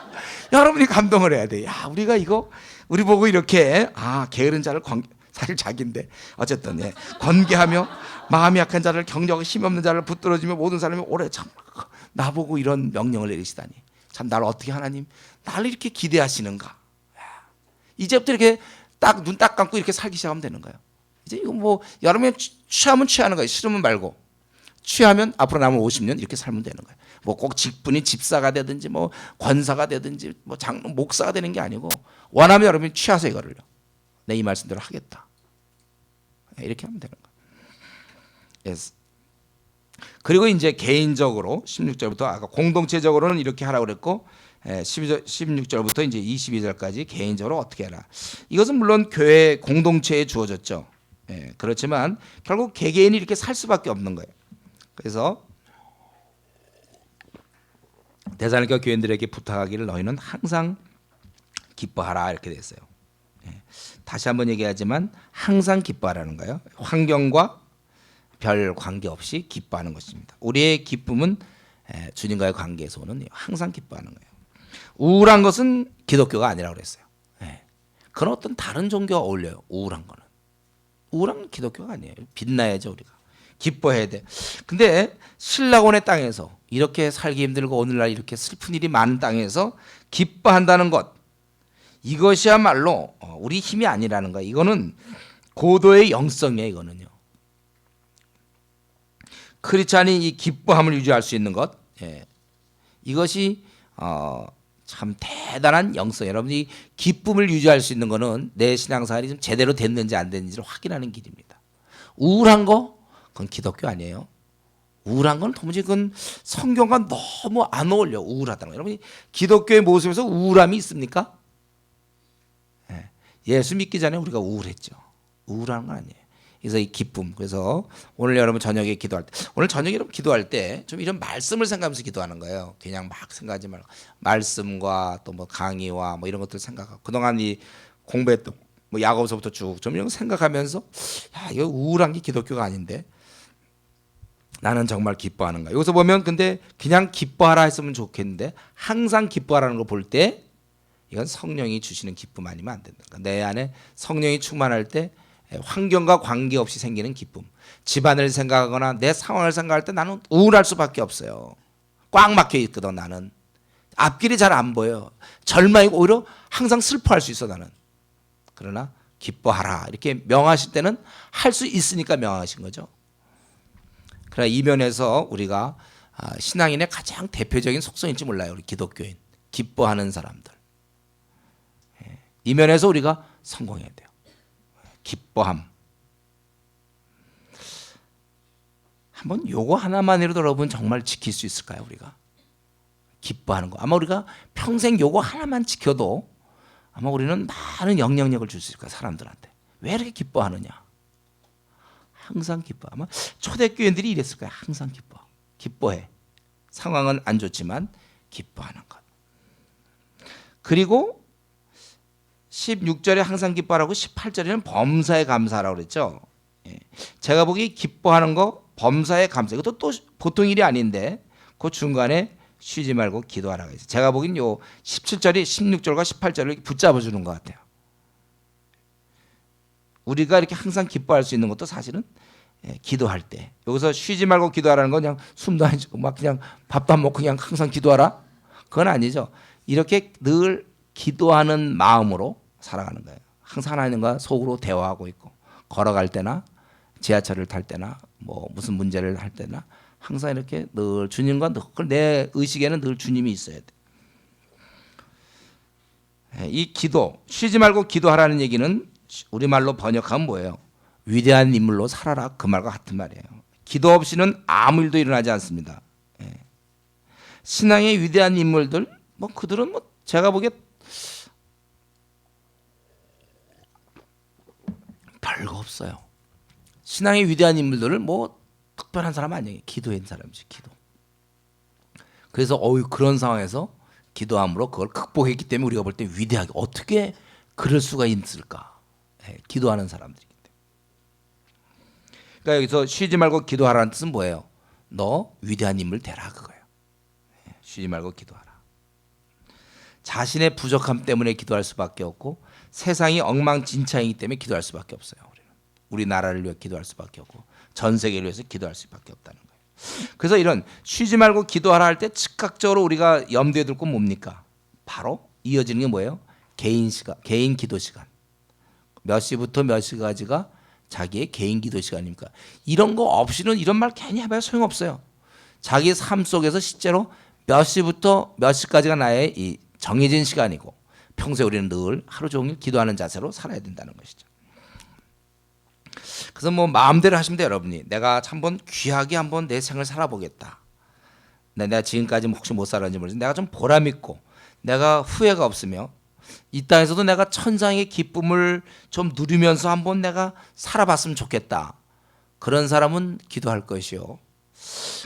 여러분이 감동을 해야 돼. 야, 우리가 이거 우리 보고 이렇게 게으른 자를 사실 자기인데 어쨌든 권계하며 마음이 약한 자를 격려하고 힘 없는 자를 붙들어주며 모든 사람이 오래 참 나보고 이런 명령을 내리시다니 참 나를 어떻게 하나님 나를 이렇게 기대하시는가. 이제부터 이렇게 딱 눈 딱 감고 이렇게 살기 시작하면 되는 거예요. 이제 이거 뭐 여러분이 취하면 취하는 거예요. 싫으면 말고. 취하면 앞으로 남은 50년 이렇게 살면 되는 거예요. 뭐 꼭 직분이 집사가 되든지 뭐 권사가 되든지 뭐 장로 목사가 되는 게 아니고 원하면 여러분이 취하세요 이거를요. 내 이 말씀대로 하겠다. 이렇게 하면 되는 거예요. yes. 그리고 이제 개인적으로 16절부터 아까 공동체적으로는 이렇게 하라고 그랬고 16절부터 이제 22절까지 개인적으로 어떻게 해라. 이것은 물론 교회 공동체에 주어졌죠. 그렇지만 결국 개개인이 이렇게 살 수밖에 없는 거예요. 그래서 데살로니가 교인들에게 부탁하기를 너희는 항상 기뻐하라 이렇게 됐어요. 다시 한번 얘기하지만 항상 기뻐하라는 거예요. 환경과 별 관계없이 기뻐하는 것입니다. 우리의 기쁨은 주님과의 관계에서 오는 항상 기뻐하는 거예요. 우울한 것은 기독교가 아니라고 그랬어요. 그런 어떤 다른 종교와 어울려요. 우울한 거는. 우울한 건 기독교가 아니에요. 빛나야죠 우리가. 기뻐해야 돼. 근데 신라곤의 땅에서 이렇게 살기 힘들고 오늘날 이렇게 슬픈 일이 많은 땅에서 기뻐한다는 것 이것이야말로 우리 힘이 아니라는 거예요. 이거는 고도의 영성이에요. 이거는요. 크리스찬이 이 기뻐함을 유지할 수 있는 것 이것이 참 대단한 영성. 여러분이 기쁨을 유지할 수 있는 거는 내 신앙생활이 좀 제대로 됐는지 안 됐는지를 확인하는 길입니다. 우울한 거 그건 기독교 아니에요. 우울한 건 도무지 그건 성경과 너무 안 어울려. 우울하다는 거. 여러분이 기독교의 모습에서 우울함이 있습니까? 예수 믿기 전에 우리가 우울했죠. 우울한 건 아니에요. 그래서 이 기쁨. 그래서 오늘 여러분 저녁에 기도할 때, 오늘 저녁에 여러분 기도할 때 좀 이런 말씀을 생각하면서 기도하는 거예요. 그냥 막 생각하지 말고 말씀과 또 뭐 강의와 뭐 이런 것들 생각하고 그동안 이 공부했던 뭐 야고보서부터 쭉 좀 이런 거 생각하면서 야 이거 우울한 게 기독교가 아닌데 나는 정말 기뻐하는 거야. 여기서 보면 근데 그냥 기뻐하라 했으면 좋겠는데 항상 기뻐하라는 걸 볼 때 이건 성령이 주시는 기쁨 아니면 안 된다. 내 안에 성령이 충만할 때 환경과 관계없이 생기는 기쁨. 집안을 생각하거나 내 상황을 생각할 때 나는 우울할 수밖에 없어요. 꽉 막혀 있거든 나는. 앞길이 잘 안 보여. 절망이고 오히려 항상 슬퍼할 수 있어 나는. 그러나 기뻐하라 이렇게 명하실 때는 할 수 있으니까 명하신 거죠. 그러나 이 면에서 우리가 신앙인의 가장 대표적인 속성인지 몰라요. 우리 기독교인. 기뻐하는 사람들. 이 면에서 우리가 성공해야 돼요. 기뻐함. 한번 요거 하나만이라도 여러분 정말 지킬 수 있을까요? 우리가 기뻐하는 거. 아마 우리가 평생 요거 하나만 지켜도 아마 우리는 많은 영향력을 줄 수 있을 거야 사람들한테. 왜 이렇게 기뻐하느냐? 항상 기뻐. 아마 초대교인들이 이랬을 거야. 항상 기뻐. 기뻐해. 상황은 안 좋지만 기뻐하는 것. 그리고 16절에 항상 기뻐하라고 18절에는 범사에 감사하라고 그랬죠. 제가 보기 기뻐하는 거 범사에 감사. 이것도 또 보통 일이 아닌데 그 중간에 쉬지 말고 기도하라고 했어요. 제가 보기엔 요 17절이 16절과 18절을 붙잡아 주는 것 같아요. 우리가 이렇게 항상 기뻐할 수 있는 것도 사실은 기도할 때. 여기서 쉬지 말고 기도하라는 건 그냥 숨도 안 쉬고 막 그냥 밥도 안 먹고 그냥 항상 기도하라? 그건 아니죠. 이렇게 늘 기도하는 마음으로 살아가는 거예요. 항상 하나님과 속으로 대화하고 있고 걸어갈 때나 지하철을 탈 때나 뭐 무슨 문제를 할 때나 항상 이렇게 늘 주님과 내 의식에는 늘 주님이 있어야 돼. 이 기도, 쉬지 말고 기도하라는 얘기는 우리말로 번역하면 뭐예요? 위대한 인물로 살아라, 그 말과 같은 말이에요. 기도 없이는 아무 일도 일어나지 않습니다. 예. 신앙의 위대한 인물들, 뭐 그들은 뭐 제가 보기에 별거 없어요. 신앙의 위대한 인물들을 뭐 특별한 사람 아니에요. 기도한 사람이지, 기도. 그래서 그런 상황에서 기도함으로 그걸 극복했기 때문에 우리가 볼 때 위대하게 어떻게 그럴 수가 있을까? 예, 기도하는 사람들이기 때문에. 그러니까 여기서 쉬지 말고 기도하라는 뜻은 뭐예요? 너 위대한 인물 되라, 그거예요. 예, 쉬지 말고 기도하라. 자신의 부족함 때문에 기도할 수밖에 없고 세상이 엉망진창이기 때문에 기도할 수밖에 없어요. 우리나라를 위해 기도할 수밖에 없고 전 세계를 위해서 기도할 수밖에 없다는 거예요. 그래서 이런 쉬지 말고 기도하라 할 때 즉각적으로 우리가 염두에 둘 건 뭡니까? 바로 이어지는 게 뭐예요? 개인 시간, 개인 기도 시간. 몇 시부터 몇 시까지가 자기의 개인 기도 시간입니까? 이런 거 없이는 이런 말 괜히 해봐야 소용없어요. 자기 삶 속에서 실제로 몇 시부터 몇 시까지가 나의 이 정해진 시간이고 평소에 우리는 늘 하루 종일 기도하는 자세로 살아야 된다는 것이죠. 그래서 뭐 마음대로 하시면 돼요, 여러분이. 내가 한번 귀하게 한번 내 생을 살아보겠다. 내가 지금까지 혹시 못 살았는지 모르지만 내가 좀 보람 있고 내가 후회가 없으며 이 땅에서도 내가 천상의 기쁨을 좀 누리면서 한번 내가 살아봤으면 좋겠다. 그런 사람은 기도할 것이요.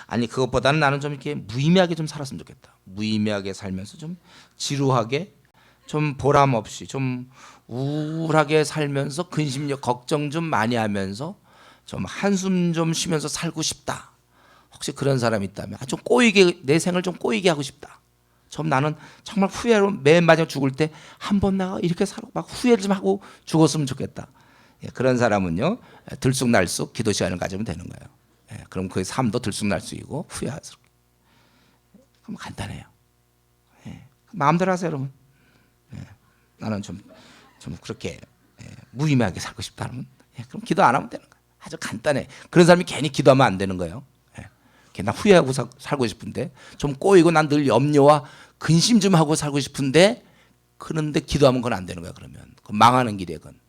아니 그것보다는 나는 좀 이렇게 무의미하게 좀 살았으면 좋겠다. 무의미하게 살면서 좀 지루하게 좀 보람 없이 좀 우울하게 살면서 근심력 걱정 좀 많이 하면서 좀 한숨 좀 쉬면서 살고 싶다. 혹시 그런 사람이 있다면 좀 꼬이게 내 생을 좀 꼬이게 하고 싶다. 좀 나는 정말 후회로 맨 마지막 죽을 때 한번 내가 이렇게 살고 막 후회를 좀 하고 죽었으면 좋겠다. 예, 그런 사람은요 들쑥날쑥 기도 시간을 가지면 되는 거예요. 예, 그럼 그 삶도 들쑥날쑥이고 후회스럽고 그럼 간단해요. 예, 마음대로 하세요, 여러분. 예, 나는 좀 그렇게 무의미하게 살고 싶다면 그럼 기도 안 하면 되는 거예요. 아주 간단해. 그런 사람이 괜히 기도하면 안 되는 거예요. 나 후회하고 살고 싶은데 좀 꼬이고 난 늘 염려와 근심 좀 하고 살고 싶은데 그런데 기도하면 그건 안 되는 거야. 그러면 그건 망하는 길이에요. 그건.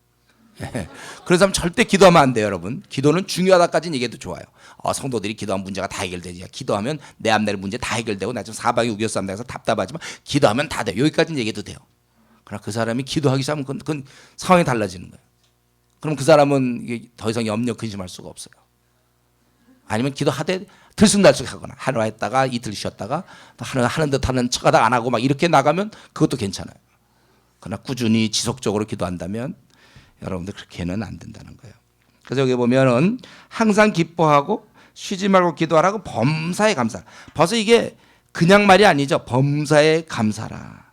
그런 사람 절대 기도하면 안 돼요, 여러분. 기도는 중요하다까지는 얘기해도 좋아요. 성도들이 기도하면 문제가 다 해결되지. 기도하면 내 앞날의 문제 다 해결되고 나 지금 4박 6일 싸움당해서 답답하지만 기도하면 다 돼. 여기까지는 얘기해도 돼요. 그러나 그 사람이 기도하기 시작하면 그건 상황이 달라지는 거예요. 그럼 그 사람은 이게 더 이상 염려 근심할 수가 없어요. 아니면 기도하되 들쑥날쑥하거나 하루 했다가 이틀 쉬었다가 하는 듯 하는 척하다 안 하고 막 이렇게 나가면 그것도 괜찮아요. 그러나 꾸준히 지속적으로 기도한다면 여러분들 그렇게는 안 된다는 거예요. 그래서 여기 보면은 항상 기뻐하고 쉬지 말고 기도하라고 범사에 감사. 벌써 이게 그냥 말이 아니죠. 범사에 감사라.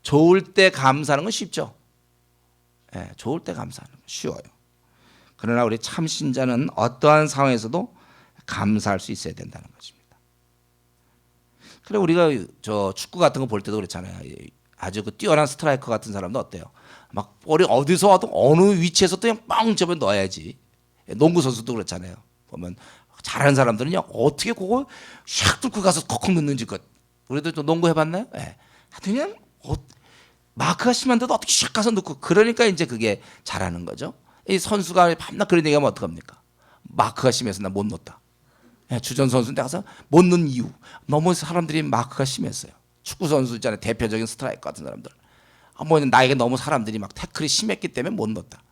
좋을 때 감사하는 건 쉽죠. 예, 좋을 때 감사하는 건 쉬워요. 그러나 우리 참 신자는 어떠한 상황에서도 감사할 수 있어야 된다는 것입니다. 그래 우리가 저 축구 같은 거 볼 때도 그렇잖아요. 아주 그 뛰어난 스트라이커 같은 사람도 어때요? 막 볼이 어디서 와도 어느 위치에서 또 그냥 뻥 접어 넣어야지. 농구 선수도 그렇잖아요. 보면 잘하는 사람들은요 어떻게 그거 샥 뚫고 가서 콕콕 넣는지 것. 우리도 또 농구 해봤나요? 예. 그냥 마크가 심한데도 어떻게 샥 가서 넣고 그러니까 이제 그게 잘하는 거죠. 이 선수가 밤낮 그런 얘기하면 어떡합니까? 마크가 심해서 나 못 넣었다. 주전 선수인데 가서 못 넣은 이유 너무 사람들이 마크가 심했어요. 축구 선수 있잖아요. 대표적인 스트라이커 같은 사람들. 뭐 나에게 너무 사람들이 막 태클이 심했기 때문에 못 넣었다.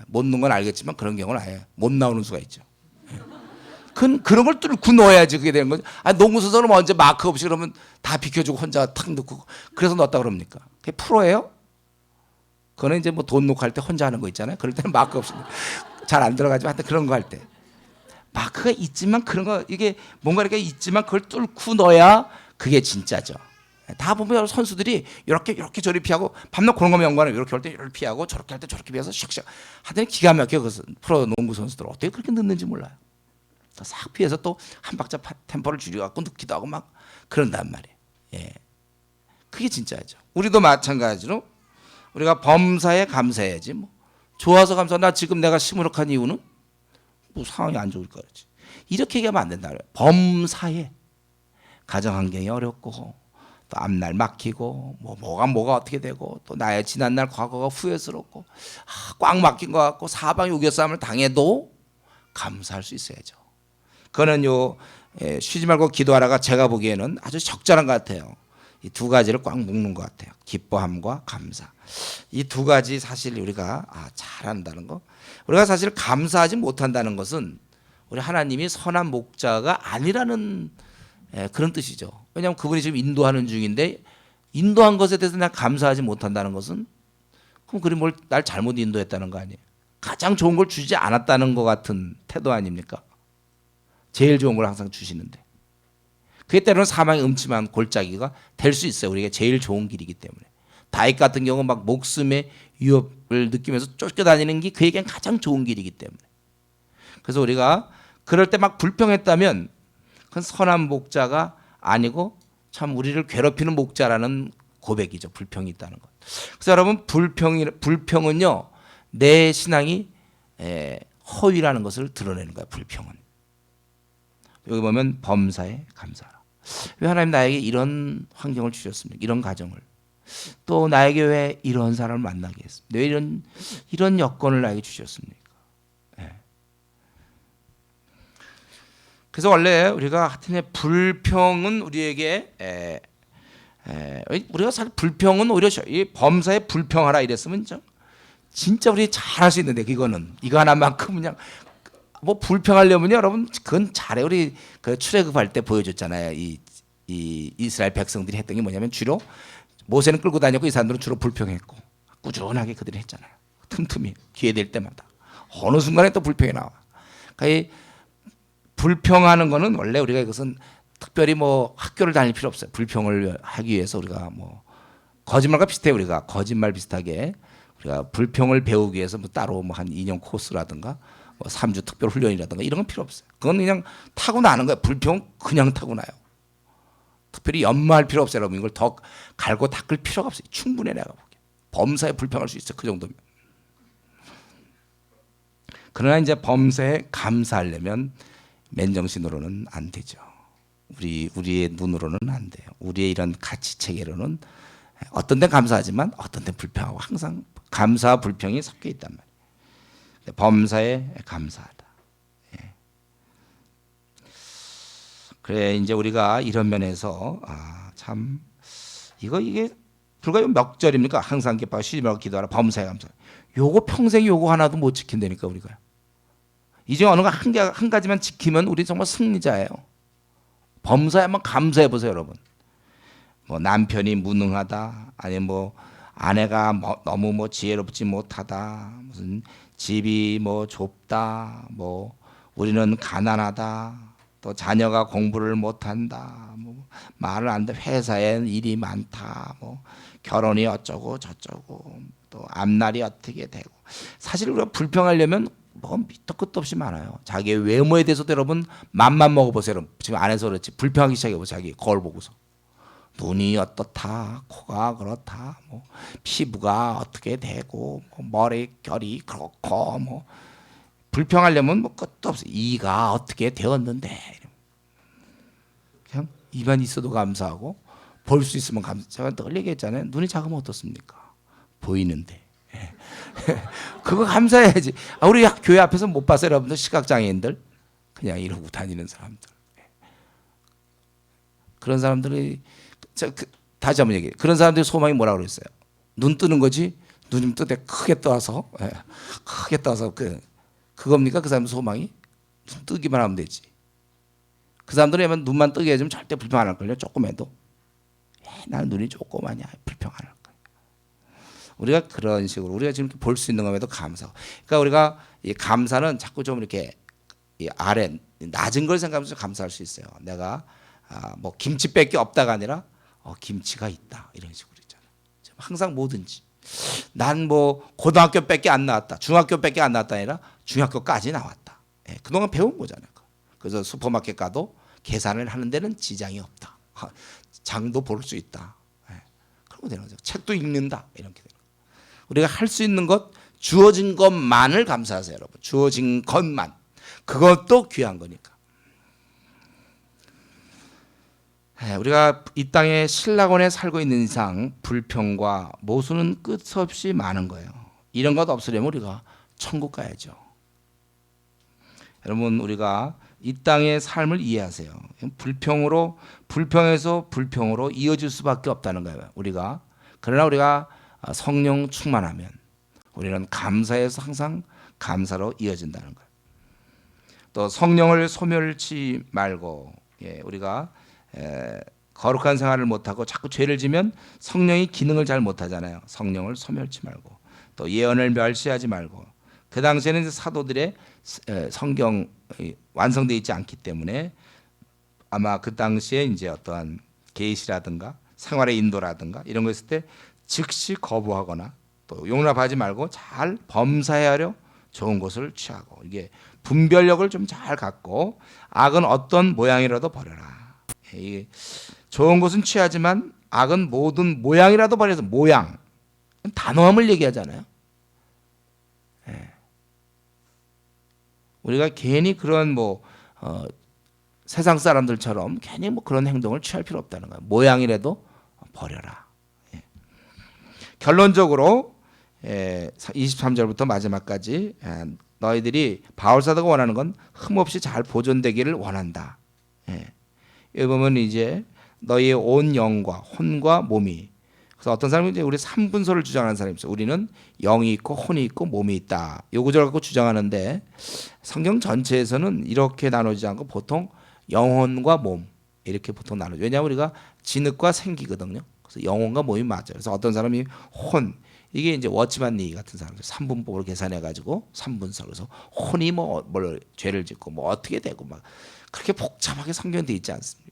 못 넣은 건 알겠지만 그런 경우는 아예 못 나오는 수가 있죠. 그런 걸 뚫고 넣어야지 그게 되는 거죠. 농구 선수는 언제 마크 없이 그러면 다 비켜주고 혼자 탁 넣고 그래서 넣었다 그럽니까? 그게 프로예요? 그거는 이제 뭐 돈 놓고 할 때 혼자 하는 거 있잖아요. 그럴 때는 마크 없이 잘 안 들어가지만 하여튼 그런 거 할 때 마크가 있지만 그런 거 이게 뭔가 이렇게 있지만 그걸 뚫고 넣어야 그게 진짜죠. 다 보면 선수들이 이렇게 저리 피하고 밤낮 그런 거면 연관을 이렇게 할 때 이렇게 피하고 저렇게 할 때 저렇게 피해서 샥샥 하더니 기가 막혀. 그 프로 농구 선수들 어떻게 그렇게 넣는지 몰라요. 싹 피해서 또 한 박자 템포를 줄여갖고 넣기도 하고 막 그런단 말이에요. 예, 그게 진짜죠. 우리도 마찬가지로 우리가 범사에 감사해야지. 뭐 좋아서 감사. 나 지금 내가 시무룩한 이유는 뭐 상황이 안 좋을까 그러지. 이렇게 얘기하면 안 된다 그래요. 범사에 가정 환경이 어렵고 또 앞날 막히고 뭐가 어떻게 되고 또 나의 지난날 과거가 후회스럽고 꽉 막힌 것 같고 사방에 우겨싸움을 당해도 감사할 수 있어야죠. 그거는요 쉬지 말고 기도하라가 제가 보기에는 아주 적절한 것 같아요. 이 두 가지를 꽉 묶는 것 같아요. 기뻐함과 감사. 이 두 가지 사실 우리가 잘한다는 거. 우리가 사실 감사하지 못한다는 것은 우리 하나님이 선한 목자가 아니라는 그런 뜻이죠. 왜냐하면 그분이 지금 인도하는 중인데 인도한 것에 대해서 내가 감사하지 못한다는 것은 그럼 그리 뭘 날 잘못 인도했다는 거 아니에요. 가장 좋은 걸 주지 않았다는 것 같은 태도 아닙니까? 제일 좋은 걸 항상 주시는데 그게 때로는 사망의 음침한 골짜기가 될 수 있어요. 우리가 제일 좋은 길이기 때문에. 다윗 같은 경우 막 목숨의 위협을 느끼면서 쫓겨다니는 게 그에겐 가장 좋은 길이기 때문에. 그래서 우리가 그럴 때 막 불평했다면 그건 선한 목자가 아니고 참 우리를 괴롭히는 목자라는 고백이죠. 불평이 있다는 것. 그래서 여러분 불평은요 내 신앙이 허위라는 것을 드러내는 거예요. 불평은. 여기 보면 범사에 감사하라. 왜 하나님 나에게 이런 환경을 주셨습니까? 이런 가정을. 또 나에게 왜 이런 사람을 만나게 했습니까? 왜 이런 여건을 나에게 주셨습니까? 그래서 원래 우리가 하여튼 불평은 우리에게 우리가 사실 불평은 오히려 이 범사에 불평하라 이랬으면 진짜 우리 잘할 수 있는데 이거 하나만큼 그냥 뭐 불평하려면요 여러분 그건 잘해. 우리 그 출애굽할 때 보여줬잖아요. 이 이스라엘 백성들이 했던 게 뭐냐면 주로 모세는 끌고 다녔고 이 사람들은 주로 불평했고 꾸준하게 그들이 했잖아요. 틈틈이 기회 될 때마다 어느 순간에 또 불평이 나와. 그러니까 불평하는 거는 원래 우리가 이것은 특별히 뭐 학교를 다닐 필요 없어요. 불평을 하기 위해서 우리가 뭐 거짓말과 비슷해요. 우리가 거짓말 비슷하게 우리가 불평을 배우기 위해서 뭐 따로 뭐 한 2년 코스라든가 뭐 3주 특별 훈련이라든가 이런 건 필요 없어요. 그건 그냥 타고나는 거예요. 불평 그냥 타고나요. 특별히 연마할 필요 없어요. 여러분 이걸 더 갈고 닦을 필요가 없어요. 충분해 내가 보기에. 범사에 불평할 수 있어요. 그 정도면. 그러나 이제 범사에 감사하려면 맨정신으로는 안 되죠. 우리의 눈으로는 안 돼요. 우리의 이런 가치 체계로는 어떤 데 감사하지만 어떤 데 불평하고 항상 감사와 불평이 섞여 있단 말이에요. 범사에 감사하다. 그래 이제 우리가 이런 면에서 참 이게 불과 몇 절입니까? 항상 기뻐하고 쉬지 말고 기도하라. 범사에 감사. 요거 평생 요거 하나도 못 지킨다니까 우리가. 이제 어느 한 가지만 지키면 우리 정말 승리자예요. 범사에 한번 감사해 보세요, 여러분. 뭐 남편이 무능하다, 아니 뭐 아내가 너무 뭐 지혜롭지 못하다, 무슨 집이 뭐 좁다, 뭐 우리는 가난하다, 또 자녀가 공부를 못한다, 뭐 말을 안 돼, 회사에 일이 많다, 뭐 결혼이 어쩌고 저쩌고, 또 앞날이 어떻게 되고. 사실 우리가 불평하려면 뭐 밑도 끝도 없이 많아요. 자기의 외모에 대해서도 여러분 맘만 먹어보세요. 여러분. 지금 안에서 그렇지 불평하기 시작해보세요. 자기 거울 보고서. 눈이 어떻다, 코가 그렇다, 뭐 피부가 어떻게 되고, 뭐 머릿결이 그렇고, 뭐 불평하려면 뭐 끝도 없어요. 이가 어떻게 되었는데 그냥 이만 있어도 감사하고 볼 수 있으면 감사. 제가 늘 얘기했잖아요. 눈이 작으면 어떻습니까? 보이는데. 그거 감사해야지. 우리 교회 앞에서 못 봤어요, 여러분들. 시각장애인들 그냥 이러고 다니는 사람들. 그런 사람들이 다시 한번 얘기해요. 그런 사람들의 소망이 뭐라고 그랬어요? 눈 뜨는 거지. 눈 좀 뜨되 크게 떠서 크게 떠서 그겁니까? 그 사람 소망이 눈 뜨기만 하면 되지. 그 사람들은 눈만 뜨게 해주면 절대 불평 안 할 걸요. 조금 해도. 나는 눈이 조그마냐 불평 안 할 거야. 우리가 그런 식으로 우리가 지금 볼 수 있는 것에도 감사하고. 그러니까 우리가 이 감사는 자꾸 좀 이렇게 이 아래 낮은 걸 생각하면서 감사할 수 있어요. 내가 뭐 김치밖에 없다가 아니라 김치가 있다 이런 식으로 있잖아요. 항상 뭐든지 난 뭐 고등학교밖에 안 나왔다, 중학교밖에 안 나왔다 아니라 중학교까지 나왔다. 그동안 배운 거잖아요. 그래서 슈퍼마켓 가도 계산을 하는 데는 지장이 없다. 장도 볼 수 있다. 그러면 되는 거죠. 책도 읽는다 이렇게 되는 거예요. 우리가 할 수 있는 것 주어진 것만을 감사하세요, 여러분. 주어진 것만. 그것도 귀한 거니까. 우리가 이 땅에 신라곤에 살고 있는 이상 불평과 모순은 끝없이 많은 거예요. 이런 것 없으려면 우리가 천국 가야죠. 여러분, 우리가 이 땅의 삶을 이해하세요. 불평에서 불평으로 이어질 수밖에 없다는 거예요. 그러나 우리가 성령 충만하면 우리는 감사에서 항상 감사로 이어진다는 거예요. 또 성령을 소멸치 말고, 우리가 거룩한 생활을 못하고 자꾸 죄를 지면 성령이 기능을 잘 못하잖아요. 성령을 소멸치 말고, 또 예언을 멸시하지 말고. 그 당시에는 사도들의 성경 완성되어 있지 않기 때문에 아마 그 당시에 이제 어떠한 계시라든가 생활의 인도라든가 이런 거 있을 때 즉시 거부하거나 또 용납하지 말고 잘 범사해야 하려 좋은 것을 취하고, 이게 분별력을 좀 잘 갖고 악은 어떤 모양이라도 버려라. 이게 좋은 것은 취하지만 악은 모든 모양이라도 버려서, 모양 단호함을 얘기하잖아요. 우리가 괜히 그런 세상 사람들처럼 괜히 그런 행동을 취할 필요 없다는 거예요. 모양이라도 버려라. 결론적으로 23절부터 마지막까지 너희들이 바울사도가 원하는 건 흠없이 잘 보존되기를 원한다. 여기 보면 이제 너희의 온 영과 혼과 몸이, 그래서 어떤 사람은 이제 우리 삼분소를 주장하는 사람이 있어요. 우리는 영이 있고 혼이 있고 몸이 있다. 요 구절 갖고 주장하는데 성경 전체에서는 이렇게 나누지 않고 보통 영혼과 몸 이렇게 보통 나누죠. 왜냐하면 우리가 진흙과 생기거든요. 그래서 영혼과 몸이 맞아요. 그래서 어떤 사람이 이게 이제 워치만 니 같은 사람들 3분법으로 계산해 가지고 3분서, 그래서 혼이 뭘 죄를 짓고 어떻게 되고 막 그렇게 복잡하게 성경돼 있지 않습니다.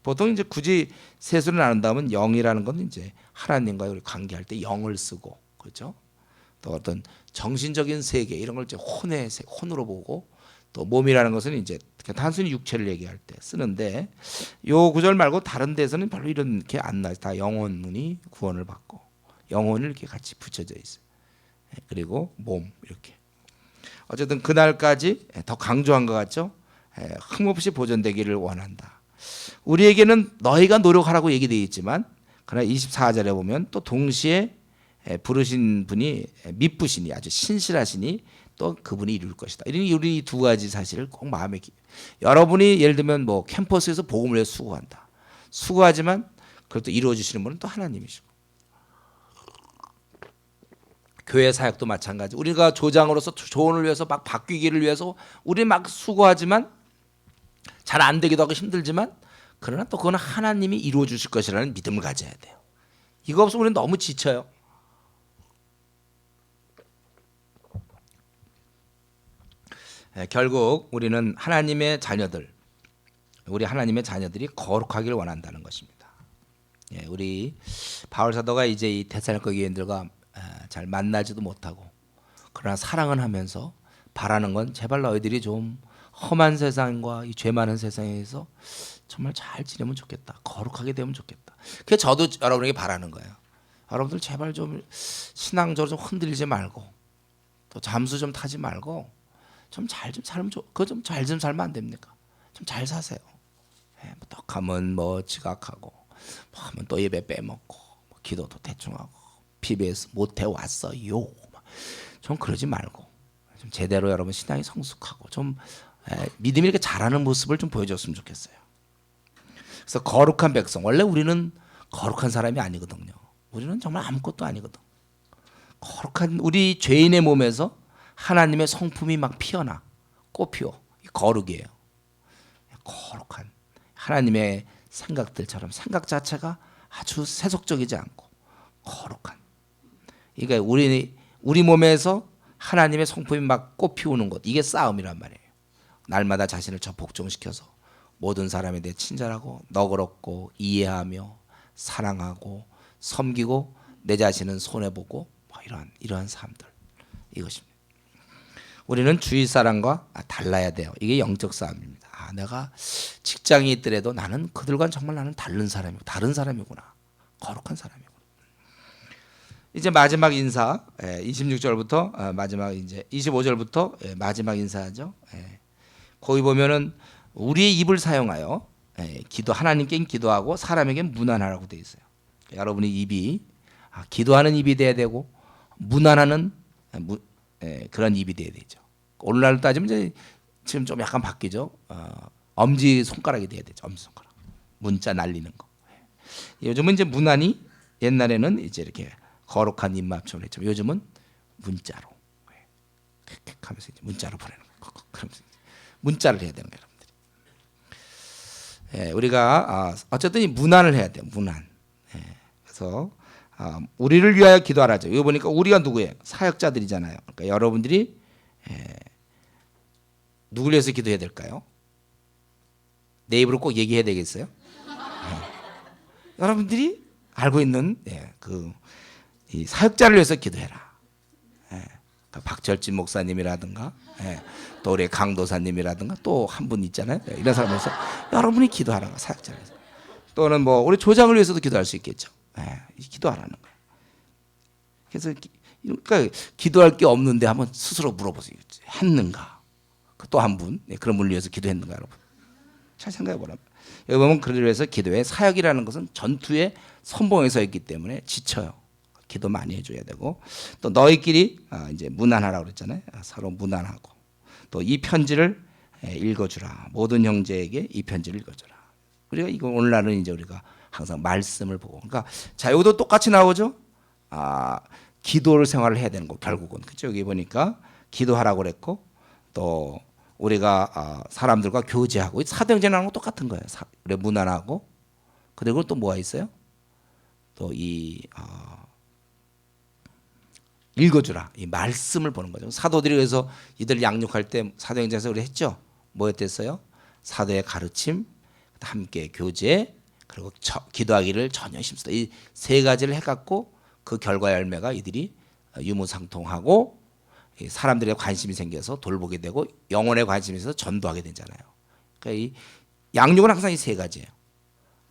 보통 이제 굳이 세수를 나눈다면 영이라는 건 이제 하나님과 우리 관계할 때 영을 쓰고, 그렇죠? 또 어떤 정신적인 세계 이런 걸 이제 혼으로 보고, 또 몸이라는 것은 이제 단순히 육체를 얘기할 때 쓰는데, 요 구절 말고 다른 데서는 별로 이런 게 안 나요. 다 영혼이 구원을 받고 영혼을 이렇게 같이 붙여져 있어요. 그리고 몸 이렇게. 어쨌든 그날까지 더 강조한 것 같죠? 흠없이 보존되기를 원한다. 우리에게는 너희가 노력하라고 얘기되어 있지만, 그러나 24절에 보면 또 동시에 부르신 분이 미쁘시니 아주 신실하시니 또 그분이 이룰 것이다. 이런 우리 두 가지 사실을 꼭 마음에 여러분이 예를 들면 캠퍼스에서 복음을 위해 수고한다. 수고하지만 그걸 또 이루어 주시는 분은 또 하나님이시고, 교회 사역도 마찬가지. 우리가 조장으로서 조언을 위해서 막 바뀌기를 위해서 우리 막 수고하지만 잘 안 되기도 하고 힘들지만, 그러나 또 그건 하나님이 이루어 주실 것이라는 믿음을 가져야 돼요. 이거 없으면 우리는 너무 지쳐요. 결국 우리는 우리 하나님의 자녀들이 거룩하기를 원한다는 것입니다. 우리 바울 사도가 이제 이 데살로니가 교인들과 잘 만나지도 못하고, 그러나 사랑은 하면서 바라는 건 제발 너희들이 좀 험한 세상과 이 죄 많은 세상에서 정말 잘 지내면 좋겠다. 거룩하게 되면 좋겠다. 그게 저도 여러분에게 바라는 거예요. 여러분들 제발 좀 신앙적으로 좀 흔들리지 말고, 또 잠수 좀 타지 말고 좀 잘 좀 살면 그거 좀 잘 좀 살면 안 됩니까? 좀 잘 사세요. 떡하면 지각하고, 하면 또 예배 빼먹고, 기도도 대충 하고, PBS 못해 왔어요. 좀 그러지 말고 좀 제대로 여러분 신앙이 성숙하고 좀 믿음이 이렇게 잘하는 모습을 좀 보여줬으면 좋겠어요. 그래서 거룩한 백성, 원래 우리는 거룩한 사람이 아니거든요. 우리는 정말 아무것도 아니거든. 거룩한 우리 죄인의 몸에서 하나님의 성품이 막 피어나 꽃피워. 거룩이에요. 거룩한 하나님의 생각들처럼 생각 자체가 아주 세속적이지 않고 거룩한. 그러니까 우리 몸에서 하나님의 성품이 막 꽃피우는 것, 이게 싸움이란 말이에요. 날마다 자신을 저 복종시켜서 모든 사람에 대해 친절하고 너그럽고 이해하며 사랑하고 섬기고 내 자신은 손해보고 이러한 삶들, 이것입니다. 우리는 주위 사람과 달라야 돼요. 이게 영적 싸움입니다. 내가 직장이 있더라도 나는 그들과는 정말 나는 다른 사람이구나. 거룩한 사람이구나. 이제 마지막 인사, 26절부터 마지막 이제 25절부터 마지막 인사죠. 거기 보면은 우리의 입을 사용하여 하나님께 기도하고 사람에게 무난하라고 돼 있어요. 여러분의 입이 기도하는 입이 돼야 되고 무난하는 그런 입이 돼야 되죠. 오늘날 따지면 이제 지금 좀 약간 바뀌죠. 엄지 손가락이 돼야 되죠. 엄지 손가락. 문자 날리는 거. 요즘은 이제 무난히 옛날에는 이제 이렇게 거룩한 입맞춤을 했지만 요즘은 문자로 하면서 이제 문자로 보내는 거. 그러면서 문자를 해야 되는 거예요, 여러분들이. 우리가 어쨌든 이 문안을 해야 돼요. 문안. 그래서 우리를 위하여 기도하라죠. 이거 보니까 우리가 누구예요? 사역자들이잖아요. 그러니까 여러분들이 누굴 위해서 기도해야 될까요? 내 입으로 꼭 얘기해야 되겠어요? 여러분들이 알고 있는 이 사역자를 위해서 기도해라. 그러니까 박철진 목사님이라든가 또 우리 강도사님이라든가 또 한 분 있잖아요. 이런 사람에서 여러분이 기도하라는 거예요. 사역자를 위해서. 또는 뭐 우리 조장을 위해서도 기도할 수 있겠죠. 기도하라는 거예요. 그래서 그러니까 기도할 게 없는데 한번 스스로 물어보세요. 했는가? 또 한 분 그런 분을 위해서 기도했는가, 여러분? 잘 생각해 보라면. 여기 보면 그를 위해서 기도해. 사역이라는 것은 전투의 선봉에 서 있기 때문에 지쳐요. 기도 많이 해줘야 되고 또 너희끼리 이제 문안하라고 그랬잖아요. 서로 문안하고 또 이 편지를 읽어주라. 모든 형제에게 이 편지를 읽어주라. 우리가 이거 오늘날은 이제 우리가 항상 말씀을 보고 그러니까 자 여기도 똑같이 나오죠. 기도를 생활을 해야 되는 거 결국은 그죠. 여기 보니까 기도하라고 그랬고 또 우리가 사람들과 교제하고 사도행전하는 거 똑같은 거예요. 우리 문안하고 그리고 또 뭐가 있어요? 또 이 읽어주라. 이 말씀을 보는 거죠. 사도들이 그래서 이들 양육할 때 사도행전에서 우리 했죠. 뭐였댔어요? 사도의 가르침, 함께 교제, 그리고 기도하기를 전혀 힘쓰다. 이 세 가지를 해갖고 그 결과 열매가 이들이 유무상통하고 사람들의 관심이 생겨서 돌보게 되고 영혼의 관심이 있어서 전도하게 되잖아요. 그러니까 이 양육은 항상 이 세 가지예요.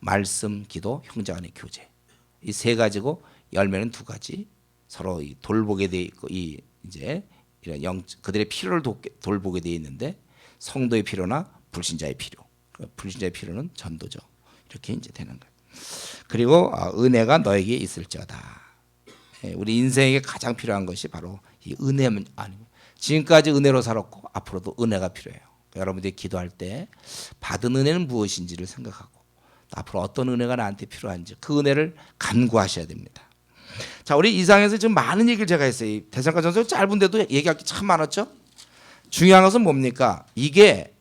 말씀, 기도, 형제 간의 교제. 이 세 가지고 열매는 두 가지. 서로 돌보게 돼 있고 이제 이런 그들의 필요를 돌보게 돼 있는데 성도의 필요나 불신자의 필요. 불신자의 필요는 전도죠. 이렇게 이제 되는 거예요. 그리고 은혜가 너에게 있을지어다. 우리 인생에게 가장 필요한 것이 바로 이 은혜는 아니고 지금까지 은혜로 살았고 앞으로도 은혜가 필요해요. 여러분들이 기도할 때 받은 은혜는 무엇인지를 생각하고 앞으로 어떤 은혜가 나한테 필요한지 그 은혜를 간구하셔야 됩니다. 자, 우리 이상에서 지금 많은 얘기를 제가 했어요. 대성가전서 짧은데도 얘기할 게 참 많았죠. 중요한 것은 뭡니까? 이게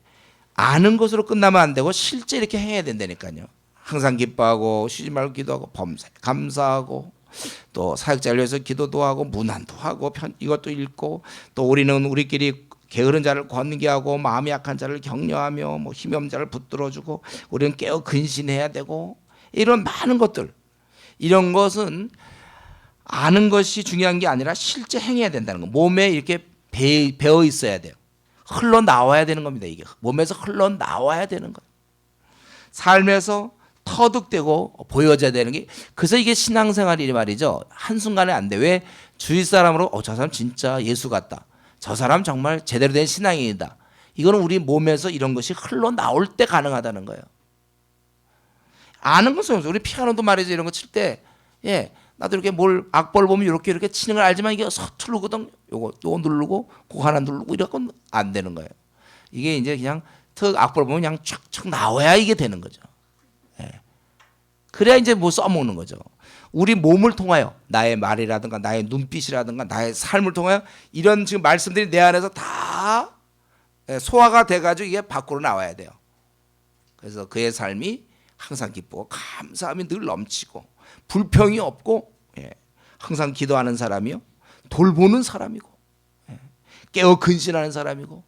아는 것으로 끝나면 안 되고 실제 이렇게 행해야 된다니까요. 항상 기뻐하고 쉬지 말고 기도하고 범사에 감사하고 또 사역자를 위해서 기도도 하고 문안도 하고 이것도 읽고 또 우리는 우리끼리 게으른 자를 권계하고 마음이 약한 자를 격려하며 뭐 힘이 없는 자를 붙들어주고 우리는 깨어 근신해야 되고 이런 많은 것들 이런 것은 아는 것이 중요한 게 아니라 실제 행해야 된다는 거. 몸에 이렇게 배어 있어야 돼요. 흘러나와야 되는 겁니다. 이게 몸에서 흘러나와야 되는 거예요. 삶에서 터득되고 보여져야 되는 게 그래서 이게 신앙생활이 말이죠. 한순간에 안 돼. 왜? 주위 사람으로 저 사람 진짜 예수 같다. 저 사람 정말 제대로 된 신앙인이다. 이거는 우리 몸에서 이런 것이 흘러나올 때 가능하다는 거예요. 아는 것은 우리 피아노도 말이죠. 이런 거 칠 때 나도 이렇게 악보를 보면 이렇게 치는 걸 알지만 이게 서투르거든. 요거 누르고 그거 하나 누르고 이러고는 안 되는 거예요. 이게 이제 그냥 악보를 보면 그냥 촥촥 나와야 이게 되는 거죠. 그래야 이제 뭐 써먹는 거죠. 우리 몸을 통하여 나의 말이라든가 나의 눈빛이라든가 나의 삶을 통하여 이런 지금 말씀들이 내 안에서 다 소화가 돼가지고 이게 밖으로 나와야 돼요. 그래서 그의 삶이 항상 기쁘고 감사함이 늘 넘치고 불평이 없고 항상 기도하는 사람이요 돌보는 사람이고 깨어 근신하는 사람이고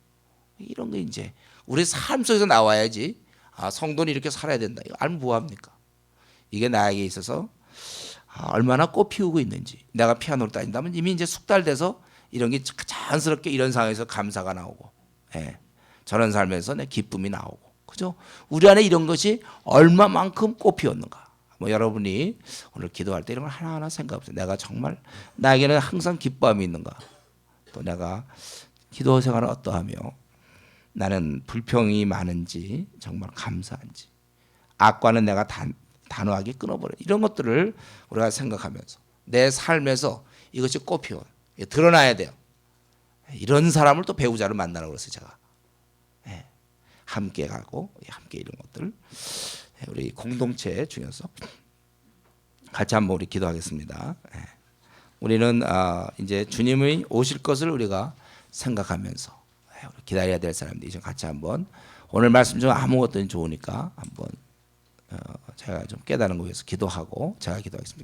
이런 게 이제 우리 삶 속에서 나와야지. 성도는 이렇게 살아야 된다. 이거 알면 뭐합니까? 이게 나에게 있어서 얼마나 꽃 피우고 있는지. 내가 피아노를 따진다면 이미 이제 숙달돼서 이런 게 자연스럽게 이런 상황에서 감사가 나오고 저런 삶에서 내 기쁨이 나오고 그죠? 우리 안에 이런 것이 얼마만큼 꽃 피웠는가. 뭐 여러분이 오늘 기도할 때 이런 걸 하나하나 생각해보세요. 내가 정말 나에게는 항상 기쁨이 있는가. 또 내가 기도 생활은 어떠하며 나는 불평이 많은지 정말 감사한지 악과는 내가 단호하게 끊어버려. 이런 것들을 우리가 생각하면서 내 삶에서 이것이 꽃피워 드러나야 돼요. 이런 사람을 또 배우자를 만나라고 그랬어요. 제가 함께 가고 함께 이런 것들 우리 공동체의 중요성 같이 한번 우리 기도하겠습니다. 우리는 이제 주님의 오실 것을 우리가 생각하면서 기다려야 될 사람들이 좀 같이 한번 오늘 말씀 중 아무것도 좋으니까 한번 제가 좀 깨달은 거 위해서 기도하고 제가 기도하겠습니다.